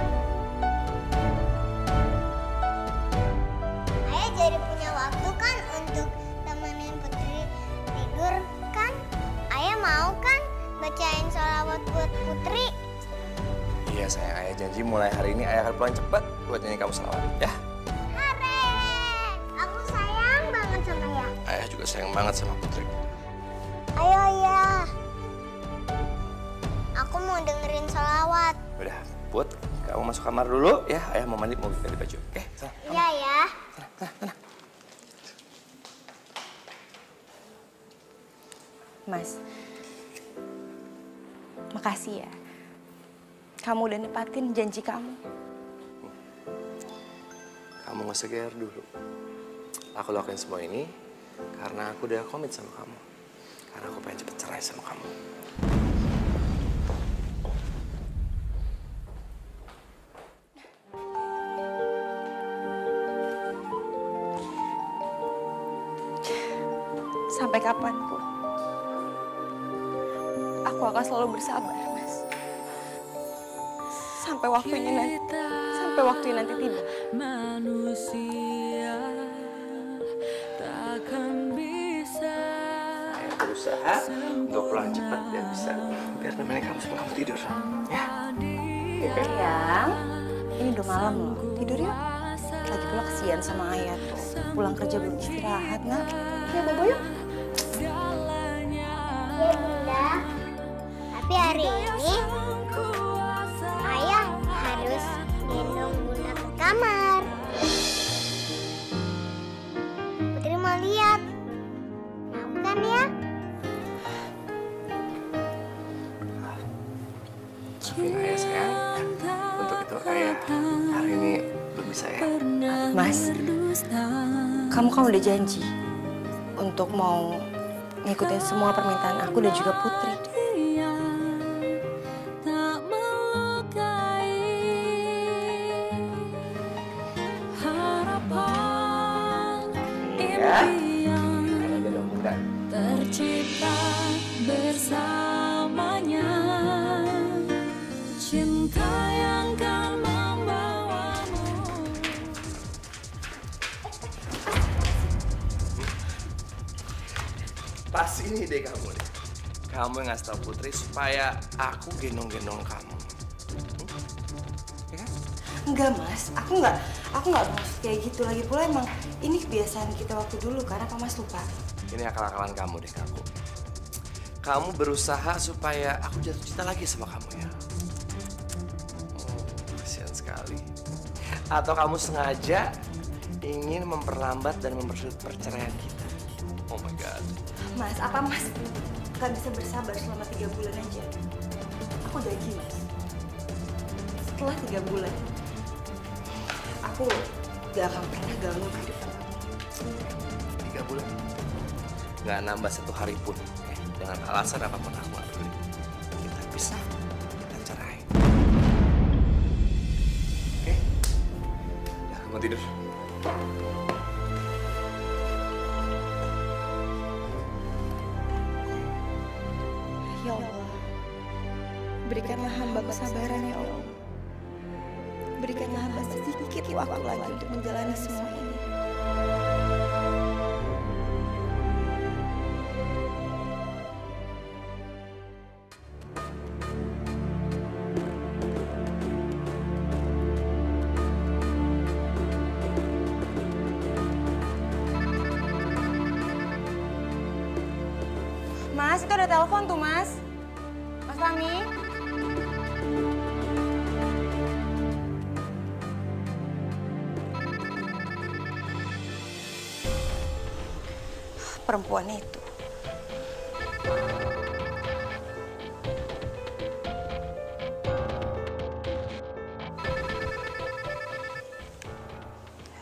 Ayah jadi punya waktu kan untuk temenin Putri tidur kan? Ayah mau kan bacain sholawat buat Putri? Iya sayang, ayah janji mulai hari ini ayah akan pulang cepat buat nyanyi kamu selawat, ya? Aku sayang banget sama ayah. Ayah juga sayang banget sama Putri. Ayo ayah. Aku mau dengerin sholawat. Udah, Put, kamu masuk kamar dulu ya. Ayah mau mandi, mau ganti baju. Oke, sana. Iya ya. Sana. Mas, makasih ya. Kamu udah nepatin janji kamu. Kamu gak usah GR dulu. Aku lakuin semua ini karena aku udah komit sama kamu. Karena aku pengen cepet cerai sama kamu. Sampai kapanpun, aku akan selalu bersabar, Mas. Sampai waktunya nanti tiba. Manusia takkan bisa. Ayah berusaha untuk pulang cepat biar nemenin kamu sebelum kamu tidur. Ya. Sayang, ini udah malam loh. Tidur yuk. Lagi pula kesian sama ayah tuh. Pulang kerja belum istirahat, nak. Ya, Bobo yuk. Ya Bunda. Tapi hari ini ayah harus gendong Bunda ke kamar. Putri mau lihat. Mau kan ya? Maafin ayah sayang. Untuk itu ayah hari ini belum bisa ya. Mas, kamu kan udah janji untuk mau ngikutin semua permintaan aku dan juga Putri. Tak melukai harapan impian tercipta bersamanya, cinta yang kan membawamu. Pas ini deh kamu deh. Kamu yang ngasih tau Putri supaya aku gendong-gendong kamu. Ya kan? Enggak, Mas. Aku nggak maksud kayak gitu. Lagi pula emang ini kebiasaan kita waktu dulu karena apa Mas lupa? Ini akal-akalan kamu deh, Kaku. Kamu berusaha supaya aku jatuh cinta lagi sama kamu ya. Oh, kasihan sekali. Atau kamu sengaja ingin memperlambat dan mempersulit perceraian kita. Oh my God. Mas, apa Mas nggak bisa bersabar selama 3 bulan aja? Aku janji, Mas. Setelah 3 bulan, aku gak akan pernah ganggu kehidupan kamu. 3 bulan? Nggak nambah 1 hari pun. Dengan alasan apapun aku nggak peduli. Kita bisa, kita cerai. Oke? Udah, kamu tidur. Ya Allah, Berikanlah hamba kesabaran ya Allah. Berikanlah hamba sedikit waktu lagi untuk menjalani semua ini. Mas, itu ada telepon tuh, Mas. Mas Fahmi. Perempuan itu.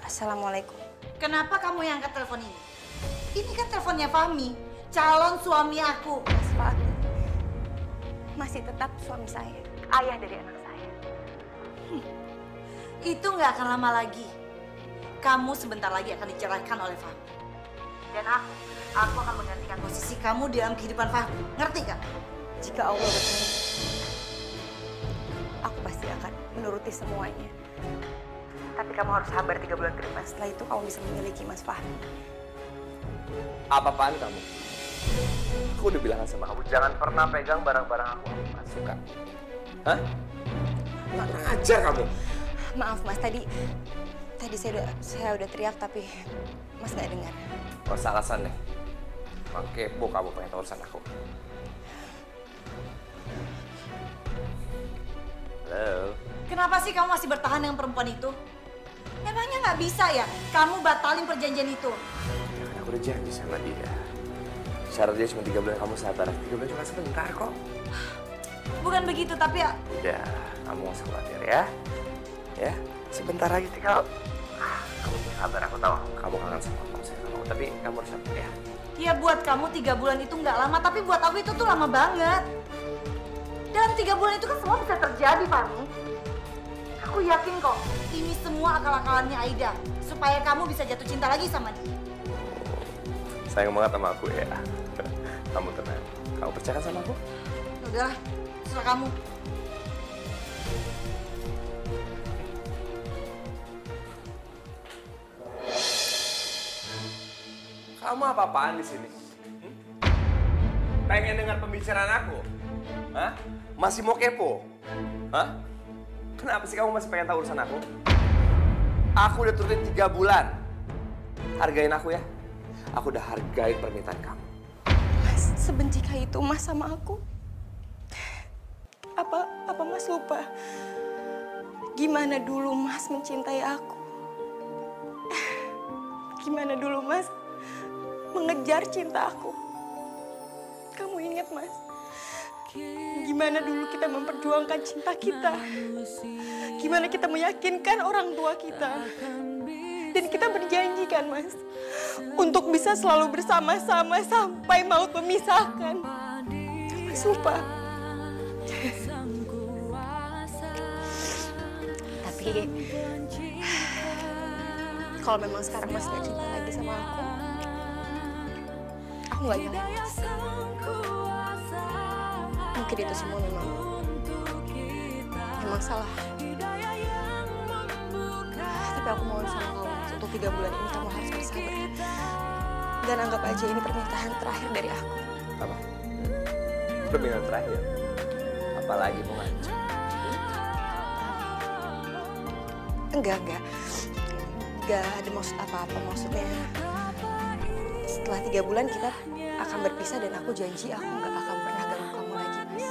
Assalamualaikum. Kenapa kamu yang angkat telepon ini? Ini kan teleponnya Fahmi, calon suami aku. Mas Fahmi masih tetap suami saya, ayah dari anak saya. Itu nggak akan lama lagi. Kamu sebentar lagi akan diceraikan oleh Fahmi. Dan aku akan menggantikan posisi kamu dalam kehidupan Fahmi. Ngerti gak? Jika Allah berkehendak, aku pasti akan menuruti semuanya. Tapi kamu harus sabar 3 bulan ke depan. Setelah itu kamu bisa memiliki Mas Fahmi. Apa-apaan kamu? Aku udah bilang sama kamu, jangan pernah pegang barang-barang aku nggak suka. Hah? Kurang ajar kamu. Maaf Mas, tadi saya udah teriak tapi Mas nggak dengar. Gak usah alasan deh. Emang kepo kamu pengen tahu urusan aku. Halo. Kenapa sih kamu masih bertahan dengan perempuan itu? Emangnya nggak bisa ya kamu batalin perjanjian itu? Aku udah janji sama dia. Syarat dia cuma 3 bulan, kamu sabar. 3 bulan cuma sebentar kok. Bukan begitu, tapi ya... Udah, kamu gak usah khawatir ya. Ya, sebentar lagi tinggal. Kamu sabar, aku tahu kamu kangen sama kamu, sayang sama aku. Tapi kamu harus sabar ya. Ya buat kamu 3 bulan itu nggak lama, tapi buat aku itu tuh lama banget. Dalam 3 bulan itu kan semua bisa terjadi, Fahmi. Aku yakin kok, ini semua akal-akalannya Aida. Supaya kamu bisa jatuh cinta lagi sama dia. Sayang banget sama aku ya. Kamu tenang. Kamu percaya sama aku? Udahlah, terserah kamu. Kamu apa-apaan di sini? Pengen dengar pembicaraan aku? Hah? Masih mau kepo? Hah? Kenapa sih kamu masih pengen tahu urusan aku? Aku udah turutin 3 bulan. Hargain aku ya. Aku udah hargain permintaan kamu. Mas, sebencikah itu Mas sama aku? Apa Mas lupa? Gimana dulu Mas mencintai aku? Gimana dulu Mas mengejar cinta aku? Kamu ingat Mas? Gimana dulu kita memperjuangkan cinta kita? Gimana kita meyakinkan orang tua kita? Dan kita berjanji kan Mas, untuk bisa selalu bersama-sama sampai maut memisahkan. Mas lupa. Tapi kalau memang sekarang Mas gak cinta lagi sama aku gak nyalain. Mungkin itu semua memang salah. Tapi aku mohon sama kamu, Mas, untuk 3 bulan ini kamu harus bersabar. Dan anggap aja ini permintaan terakhir dari aku. Apa? Permintaan terakhir? Apalagi mau ngancam? Enggak ada maksud apa-apa. Maksudnya setelah 3 bulan kita akan berpisah dan aku janji aku nggak akan pernah ganggu kamu lagi, Mas.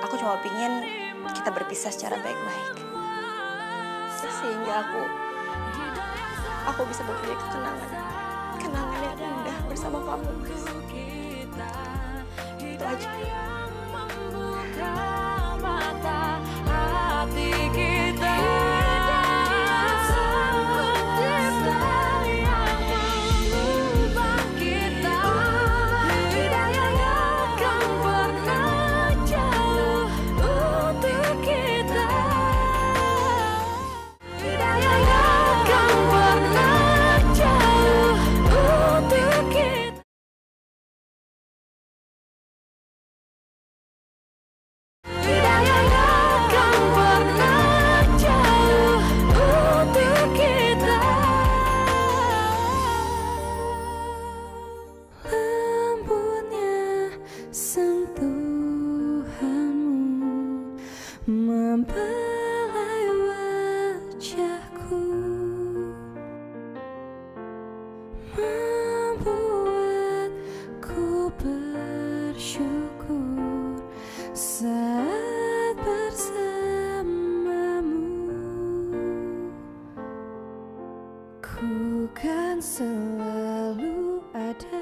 Aku cuma pingin kita berpisah secara baik-baik. Sehingga aku bisa mempunyai kenangan yang indah bersama kamu, Mas. Itu aja. bersyukur saat bersamamu. Ku kan selalu ada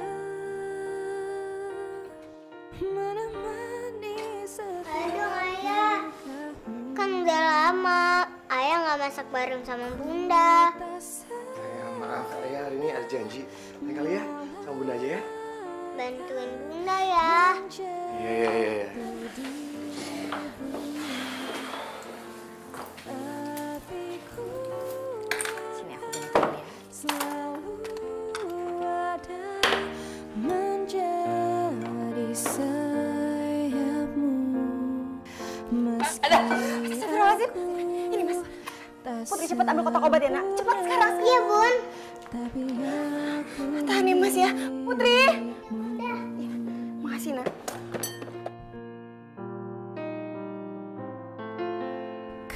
menemani Aduh Ayah, kan udah lama Ayah nggak masak bareng sama Bunda. Maaf, Ayah hari ini ada janji. Lain kali ya, sama Bunda aja ya. Bantuin Bunda ya. Iya. Sini aku bantuin ya. selalu ada menjadi sayapmu. Astagfirullahaladzim. Ini Mas. Putri cepat ambil kotak obat ya nak. Cepat sekarang. Iya Bun. Tapi aku Tahan ya Mas ya. Putri. Makasih nak.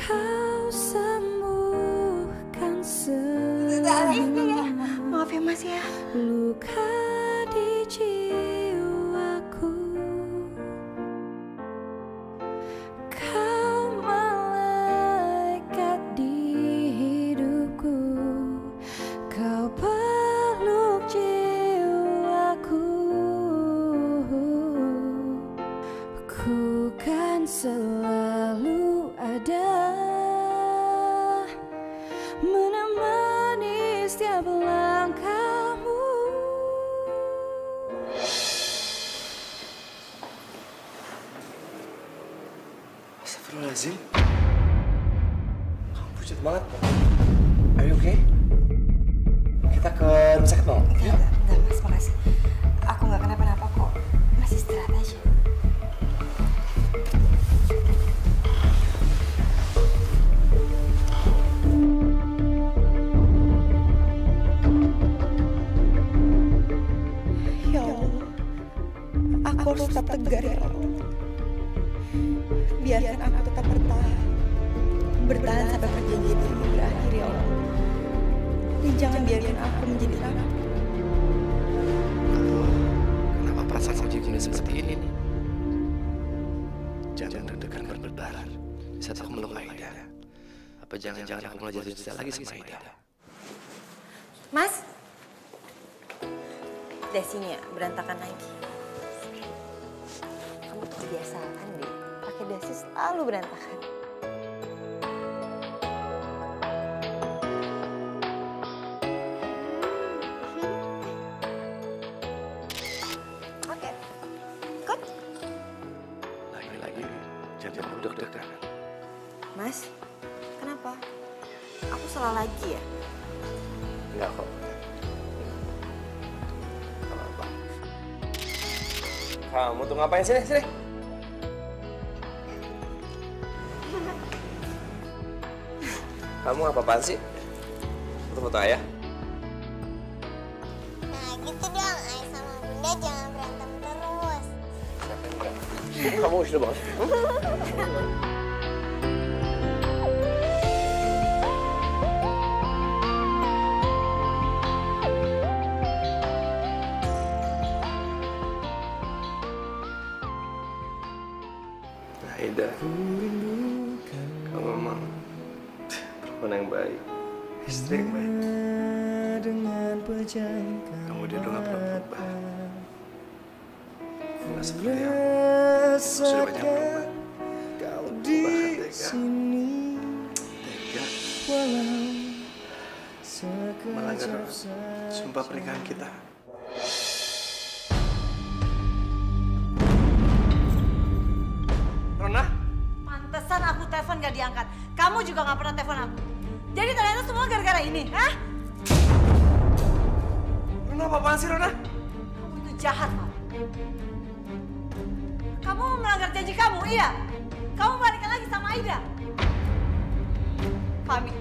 kau sembuhkan semua Maaf ya Mas ya. luka di jiwaku. Kau malaikat di hidupku, kau peluk jiwaku. Ku kan selalu ada menemani setiap langkahmu. Astagfirullahaladzim. Kamu pucat banget. Are you okay? Kita ke rumah sakit mau? Enggak Mas, makasih. Aku nggak kenapa-napa kok. Masih istirahat aja. Ya Allah, aku harus tetap tegar ya Allah. Biarkan aku tetap bertahan sampai perjanjian ini berakhir ya Allah. Dan jangan biarkan aku menjadi rapuh. Kenapa perasaan aku jadi seperti ini nih? Jangan deg-degan berdebar saat aku meluk Aida. Apa jangan-jangan aku mulai jatuh cinta lagi sama Aida? Mas, dasinya berantakan lagi. Kamu tuh kebiasaan deh, pakai dasi selalu berantakan. Oke, ikut. Lagi-lagi jangan deg-degan. Mas, kenapa? Aku salah lagi ya? Enggak kok. Apa-apa. Kamu tuh ngapain sini? Sini. Kamu apa-apaan sih? Foto-foto ayah? Nah gitu dong, Ayah sama Bunda jangan berantem terus. Siapa yang enggak? Kamu sudah banget. Aida, kamu memang perempuan yang baik, istri yang baik. Kamu dia udah gak pernah berubah. Nggak seperti aku. Aku sudah banyak berubah. Bahkan tega melanggar sumpah pernikahan kita. Rona? Pantesan aku telepon gak diangkat. Kamu juga gak pernah telepon aku. Jadi ternyata semua gara-gara ini, hah? Rona apa-apaan sih, Rona? Kamu itu jahat, Mam. Kamu melanggar janji kamu, iya? Kamu balikan lagi sama Aida. Fami,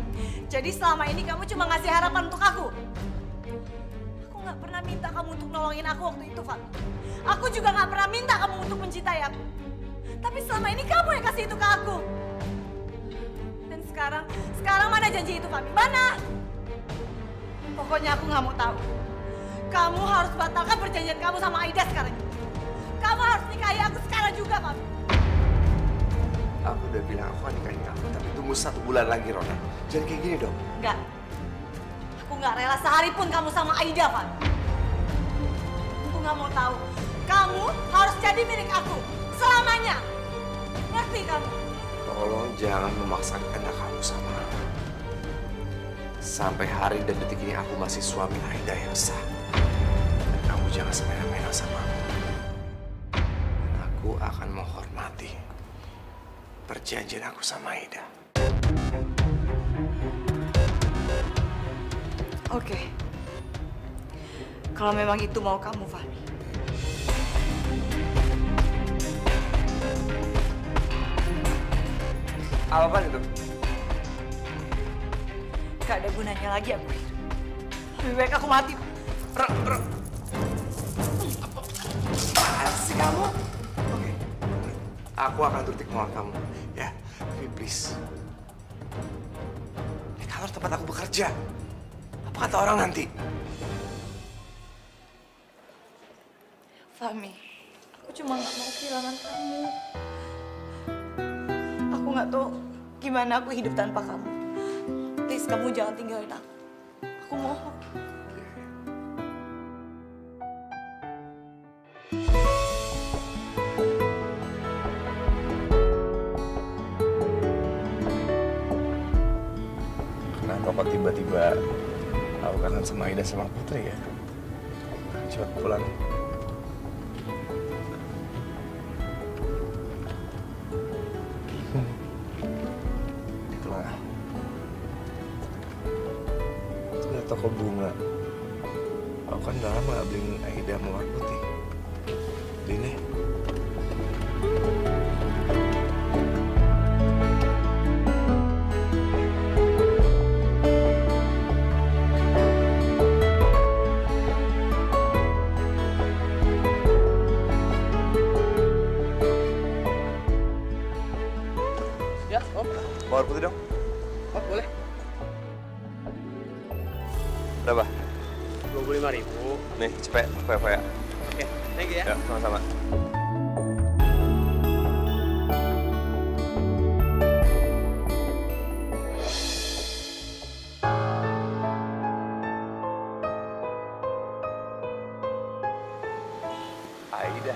jadi selama ini kamu cuma ngasih harapan untuk aku. Aku gak pernah minta kamu untuk nolongin aku waktu itu, Fami. Aku juga gak pernah minta kamu untuk mencintai aku. Tapi selama ini kamu yang kasih itu ke aku. Dan sekarang mana janji itu, Fami? Mana? Pokoknya aku nggak mau tahu. Kamu harus batalkan perjanjian kamu sama Aida sekarang. Kamu harus nikahi aku sekarang juga, Mami. Aku udah bilang aku akan nikahin kamu, tapi tunggu 1 bulan lagi, Rona. Jangan kayak gini dong. Enggak. Aku nggak rela sehari pun kamu sama Aida, Van. Aku nggak mau tahu. Kamu harus jadi milik aku selamanya. Ngerti kamu? Tolong jangan memaksakan kehendak kamu sama aku. Sampai hari dan detik ini aku masih suami Aida yang sah. Dan kamu jangan semena-mena sama aku. Dan aku akan menghormati perjanjian aku sama Aida. Oke. Kalau memang itu mau kamu, Fahmi. Apa itu? Gak ada gunanya lagi aku hidup. Lebih baik aku mati. Apaan sih kamu? Oke. Aku akan turuti kemauan kamu, ya. Tapi please. Ini kantor tempat aku bekerja. Apa kata orang nanti? Fahmi, aku cuma gak mau kehilangan kamu. Aku gak tahu gimana aku hidup tanpa kamu. Please, kamu jangan tinggalin aku. Aku mohon. Kenapa kok tiba-tiba aku kangen sama Aida sama Putri ya? Cepat pulang. Itulah. Itu ada toko bunga. Aku kan udah lama gak beliin Aida mawar putih. Beliin deh. Ya, Om. Mawar putih dong. Oh, boleh. Berapa? 25.000. Nih, cepet. Foya-foya. Oke, thank you ya. Ya, sama-sama. Aida.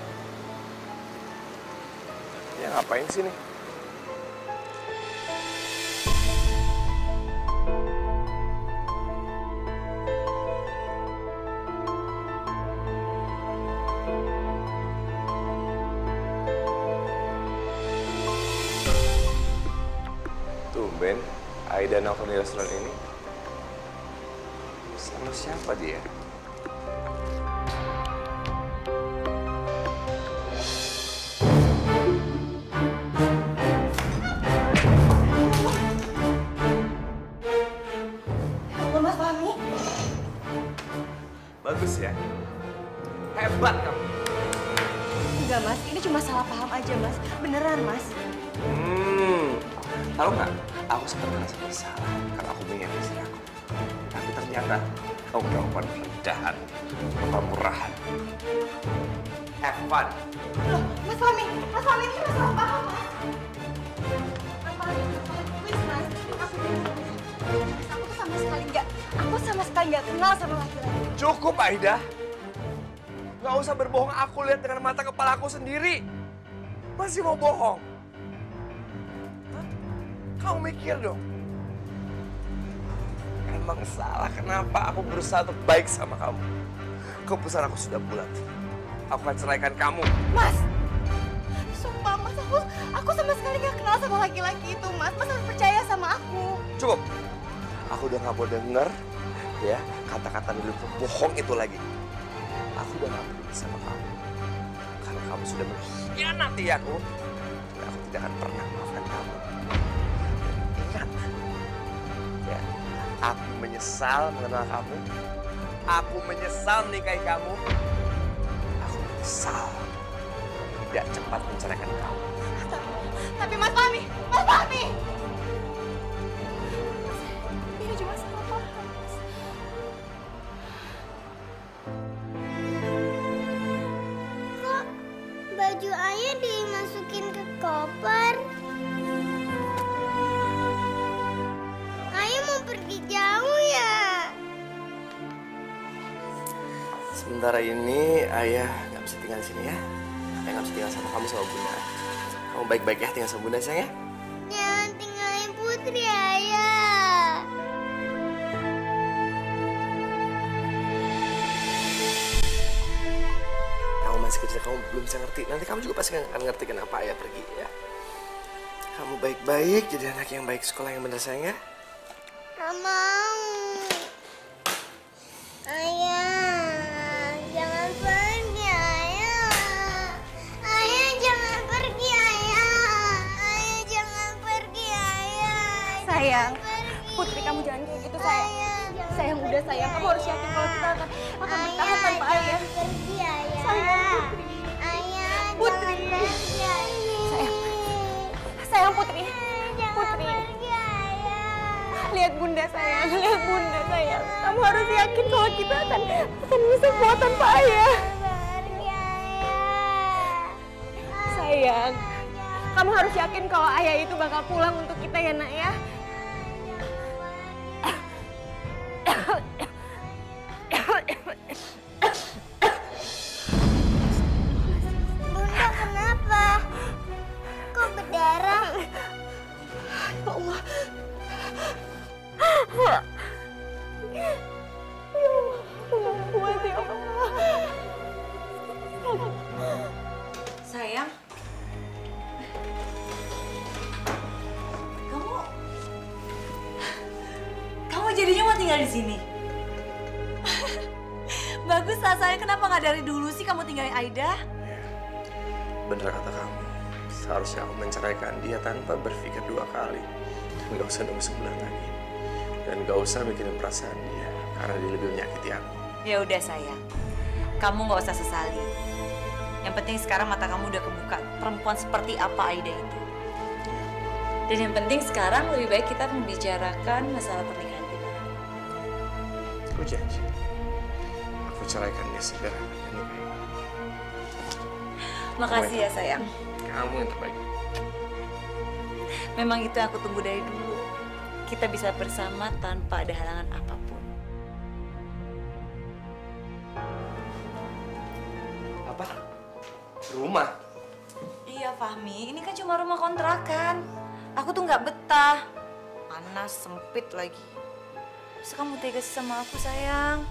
Ya ngapain sih nih? Tumben, Aida nelfon di restoran ini. Sama siapa dia? Mas Fahmi. Bagus ya. Hebat kamu. Enggak, Mas. Ini cuma salah paham aja, Mas. Beneran, Mas. Tahu nggak? Aku sempat merasa bersalah karena aku menyayangi istri aku. Tapi ternyata kamu melakukan perendahan, kemurahan. Have fun. Loh, Mas Fahmi. Mas Fahmi, ini cuma salah paham, Mas. Mas Fahmi, please, Mas. Aku sama sekali nggak kenal sama laki-laki. Cukup, Aida. Nggak usah berbohong, aku lihat dengan mata kepala aku sendiri. Masih mau bohong? Hah? Kamu mikir dong. Emang salah kenapa aku berusaha untuk baik sama kamu? Keputusan aku sudah bulat. Aku akan ceraikan kamu. Mas! Sumpah, Mas. Aku sama sekali nggak kenal sama laki-laki itu, Mas. Mas harus percaya sama aku. Cukup. Aku udah nggak mau denger ya kata-kata milik bohong itu lagi. Aku udah nggak peduli sama kamu karena kamu sudah mengkhianati aku. Dan aku tidak akan pernah maafkan kamu. Ingat, ya, aku menyesal mengenal kamu. Aku menyesal menikahi kamu. Aku menyesal tidak cepat menceraikan kamu. Tapi Mas Fahmi, Mas Fahmi! Ini cuma salah paham, Mas. baju ayah dimasukin ke koper. Ayah mau pergi jauh ya? Sementara ini ayah nggak bisa tinggal di sini ya. Ayah nggak bisa tinggal sama kamu sama Bunda. Kamu baik-baik ya tinggal sama Bunda sayang ya. Jangan tinggalin Putri, ayah. Kamu masih kecil, kamu belum bisa ngerti. Nanti kamu juga pasti akan ngerti kenapa ayah pergi ya. Kamu baik-baik, jadi anak yang baik, sekolah yang benar sayang ya. Gak mau. Ayah, jangan pergi, ayah. Ayah, jangan pergi, ayah. Ayah, jangan pergi, ayah. Sayang, Pergi. Putri kamu jangan kayak gitu sayang. Ayah, jangan Sayang udah pergi, sayang, kamu harus yakin kalau kita akan bertahan tanpa ayah. Jangan pergi, ayah. Sayang Putri. Ayah, Putri. jangan pergi, ayah. Sayang Putri. Jangan Putri. pergi, ayah. Lihat Bunda sayang, lihat Bunda sayang. Kamu harus yakin kalau kita akan bisa kuat tanpa ayah. Pergi, ayah. Sayang, kamu harus yakin kalau ayah itu bakal pulang untuk kita ya nak ya. Bunda, kenapa? Kok berdarah? Ya Allah. Ya Allah, kuat ya Allah. Sayang, kamu jadinya mau tinggal di sini? Bagus lah sayang, kenapa nggak dari dulu sih kamu tinggalin Aida? Bener kata kamu. Seharusnya aku menceraikan dia tanpa berpikir dua kali. Dan gak usah nunggu sebulan lagi. Dan gak usah mikirin perasaan dia. Karena dia lebih menyakiti aku. Ya udah sayang, kamu nggak usah sesali. Yang penting sekarang mata kamu udah kebuka perempuan seperti apa Aida itu. Dan yang penting sekarang lebih baik kita membicarakan masalah pernikahan kita. Aku janji. Aku ceraikan dia segera. Dan baik. Makasih ya sayang. Kamu yang terbaik. Memang itu yang aku tunggu dari dulu. Kita bisa bersama tanpa ada halangan apapun. Apa? Rumah? Iya Fahmi, ini kan cuma rumah kontrakan. Aku tuh nggak betah. Panas, sempit lagi. Masa kamu tega sih sama aku sayang?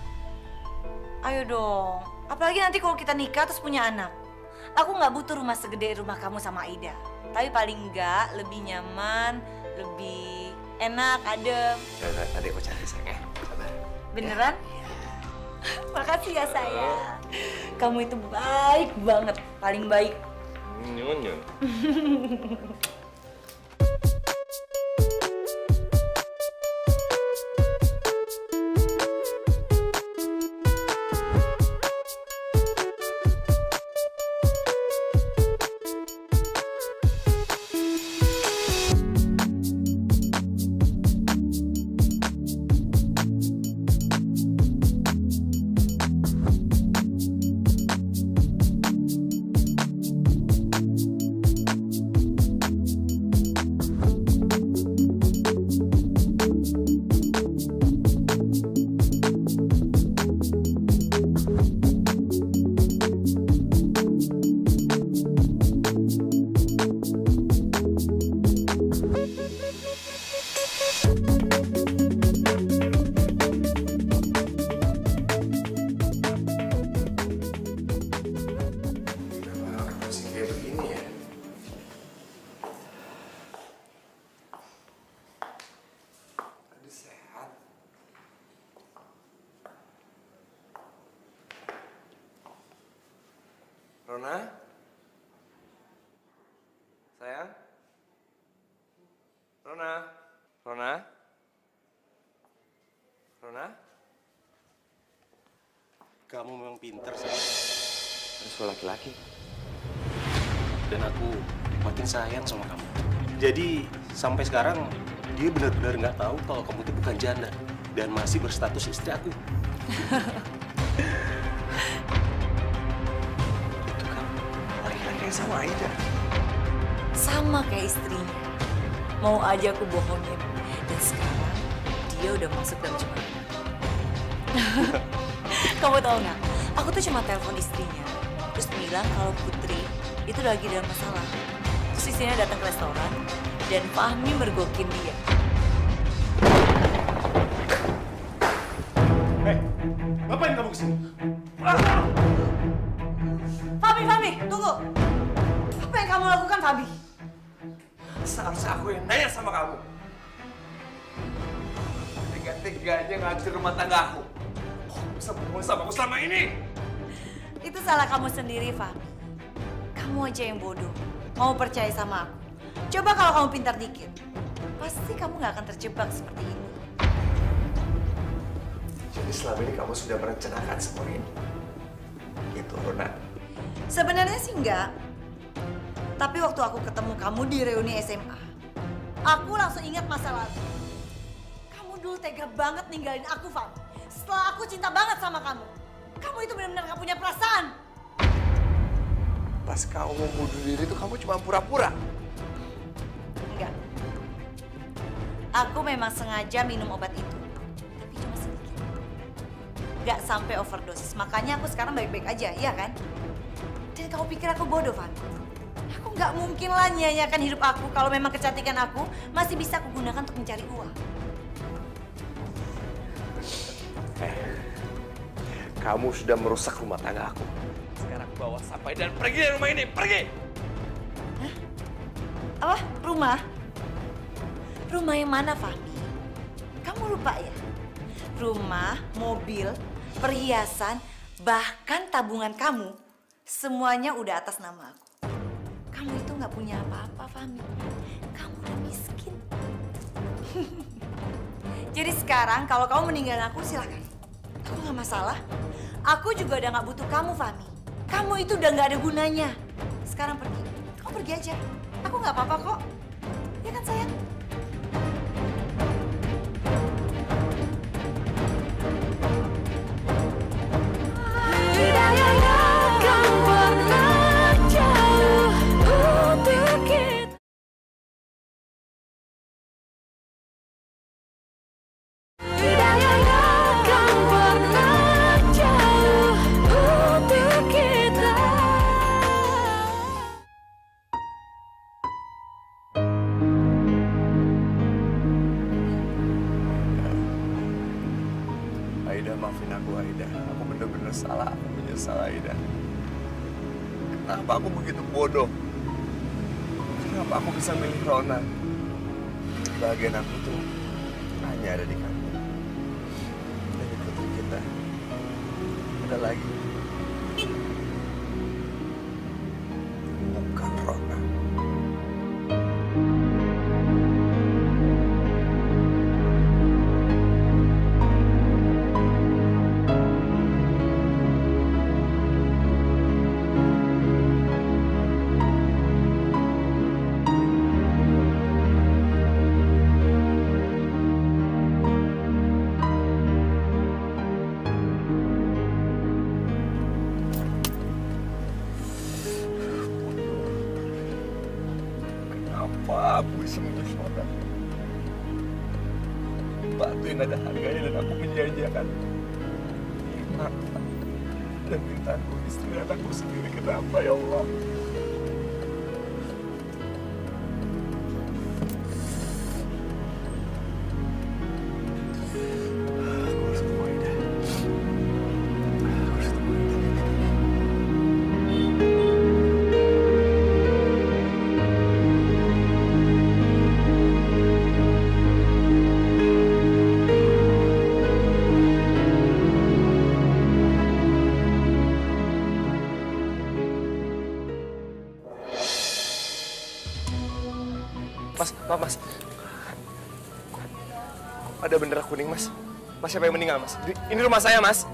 Ayo dong. Apalagi nanti kalau kita nikah terus punya anak. Aku nggak butuh rumah segede rumah kamu sama Aida. Tapi paling nggak lebih nyaman, lebih enak, adem. Ya udah, tadi aku cari sayang ya. Sabar. Beneran? Makasih ya sayang. Kamu itu baik banget, paling baik. Nyun. Rona? Sayang? Rona? Rona? Rona? Kamu memang pinter, sayang. Terus lo laki-laki. Dan aku makin sayang sama kamu. Jadi sampai sekarang dia benar-benar nggak tahu kalau kamu itu bukan janda dan masih berstatus istri aku. Itu kan laki-laki yang bohongin sama Aida. Sama kayak istrinya. Mau aja aku bohongin. Dan sekarang dia udah masuk dalam jebakan. Kamu tahu nggak? Aku tuh cuma telepon istrinya. Terus bilang kalau Putri itu lagi dalam masalah. Terus istrinya datang ke restoran. Dan Fahmi mergokin dia. Hei, ngapain kamu kesini? Fahmi, tunggu. Apa yang kamu lakukan, Fahmi? Seharusnya aku yang nanya sama kamu. Tega-teganya ngancur rumah tangga aku. Kok bisa bohong sama aku selama ini? Itu salah kamu sendiri, Fahmi. Kamu aja yang bodoh. Mau percaya sama aku. Coba kalau kamu pintar dikit. Pasti kamu nggak akan terjebak seperti ini. Jadi selama ini kamu sudah merencanakan semua ini? Itu, Rona. Sebenarnya sih enggak. Tapi waktu aku ketemu kamu di reuni SMA, aku langsung ingat masa lalu. Kamu dulu tega banget ninggalin aku, Fahmi. Setelah aku cinta banget sama kamu. Kamu itu benar-benar gak punya perasaan. Pas kamu mau bunuh diri itu kamu cuma pura-pura. Enggak. Aku memang sengaja minum obat itu. Tapi cuma sedikit. Gak sampai overdosis. Makanya aku sekarang baik-baik aja, iya kan? Dan kamu pikir aku bodoh, Van? Aku nggak mungkin lah nyanyiakan hidup aku kalau memang kecantikan aku masih bisa aku gunakan untuk mencari uang. Kamu sudah merusak rumah tangga aku. Sekarang bawa sampai dan pergi dari rumah ini, pergi! Hah? Apa? Rumah? Rumah yang mana, Fahmi? Kamu lupa ya? Rumah, mobil, perhiasan, bahkan tabungan kamu, semuanya udah atas nama aku. Kamu itu nggak punya apa-apa, Fahmi. Kamu udah miskin. Jadi sekarang kalau kamu meninggalin aku, silakan. Aku nggak masalah. Aku juga udah nggak butuh kamu, Fahmi. Kamu itu udah nggak ada gunanya. Sekarang pergi. Kamu pergi aja. Aku nggak apa-apa kok. Ya kan, sayang? Aida, maafin aku, Aida. Aku bener-bener salah. Aku menyesal, Aida. Kenapa aku begitu bodoh? Kenapa aku bisa milih Rona? Bagian aku tuh hanya ada di kamu. Dan di putri kita. Ada lagi. Bukan Rona. Kenapa aku bisa memilih Rona? Batu yang ada harganya dan aku menjanjikan mata dan mintaku istri dan anakku sendiri. Kenapa ya Allah? Aku harus ketemu Aida. Aku harus ketemu Aida. Mas. Ada bendera kuning, Mas. Mas, siapa yang meninggal, Mas? Ini rumah saya, Mas.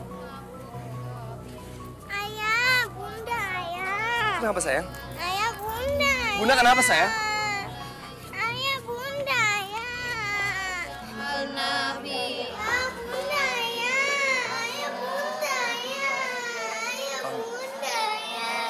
Ayah, Bunda, ayah. Kenapa, sayang? Ayah, Bunda. Bunda, kenapa, sayang? Ayah, Bunda, ayah. Al-Nabi. Ayah, Bunda, ayah. Ayah, Bunda, ayah. Ayah, Bunda, ayah.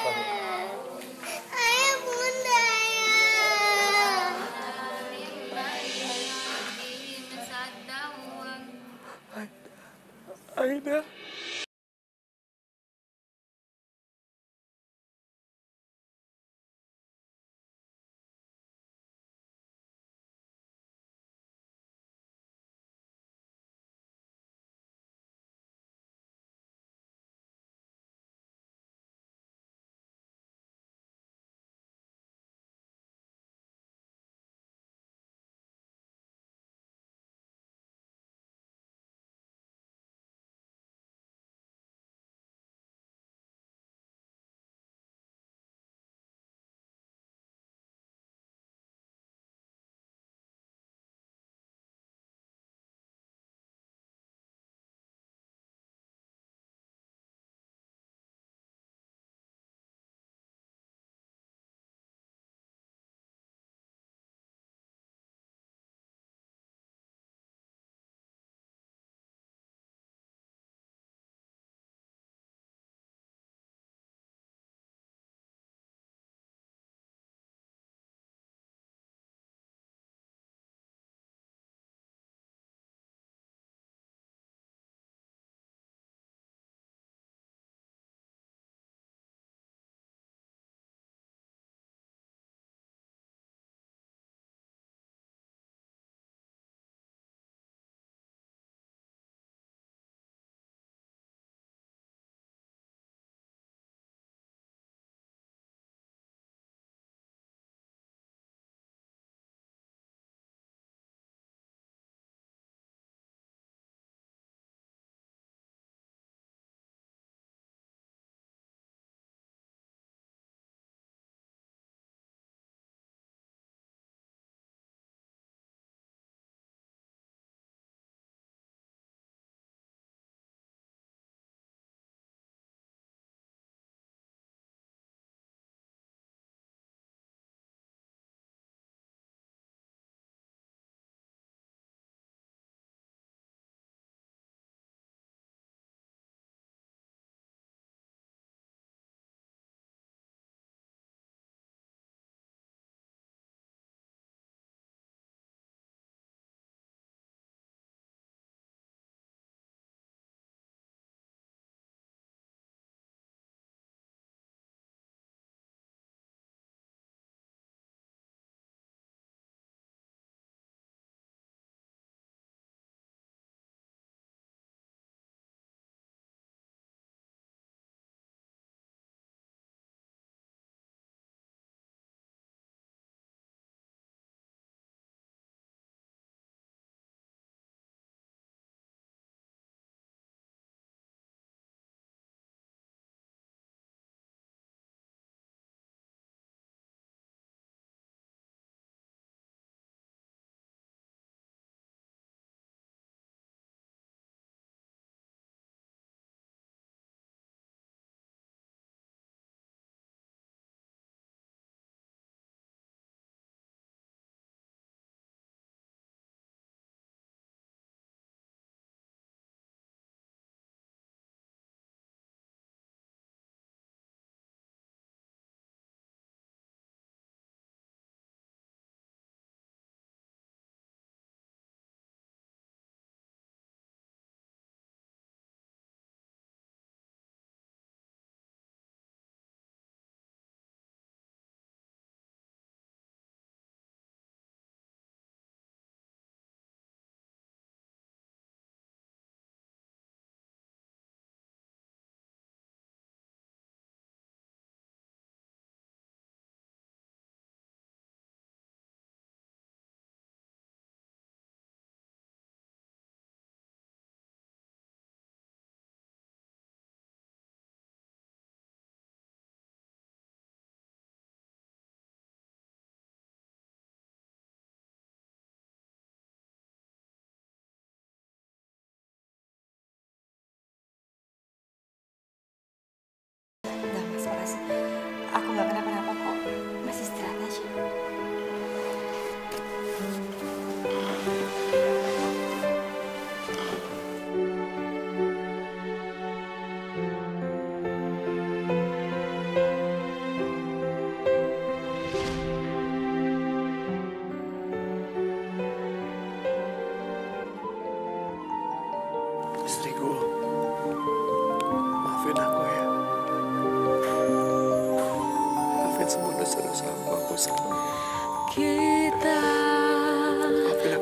kita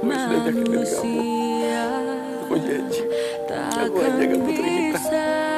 manusia Aku janji. Aku takkan akan jaga putri kita. bisa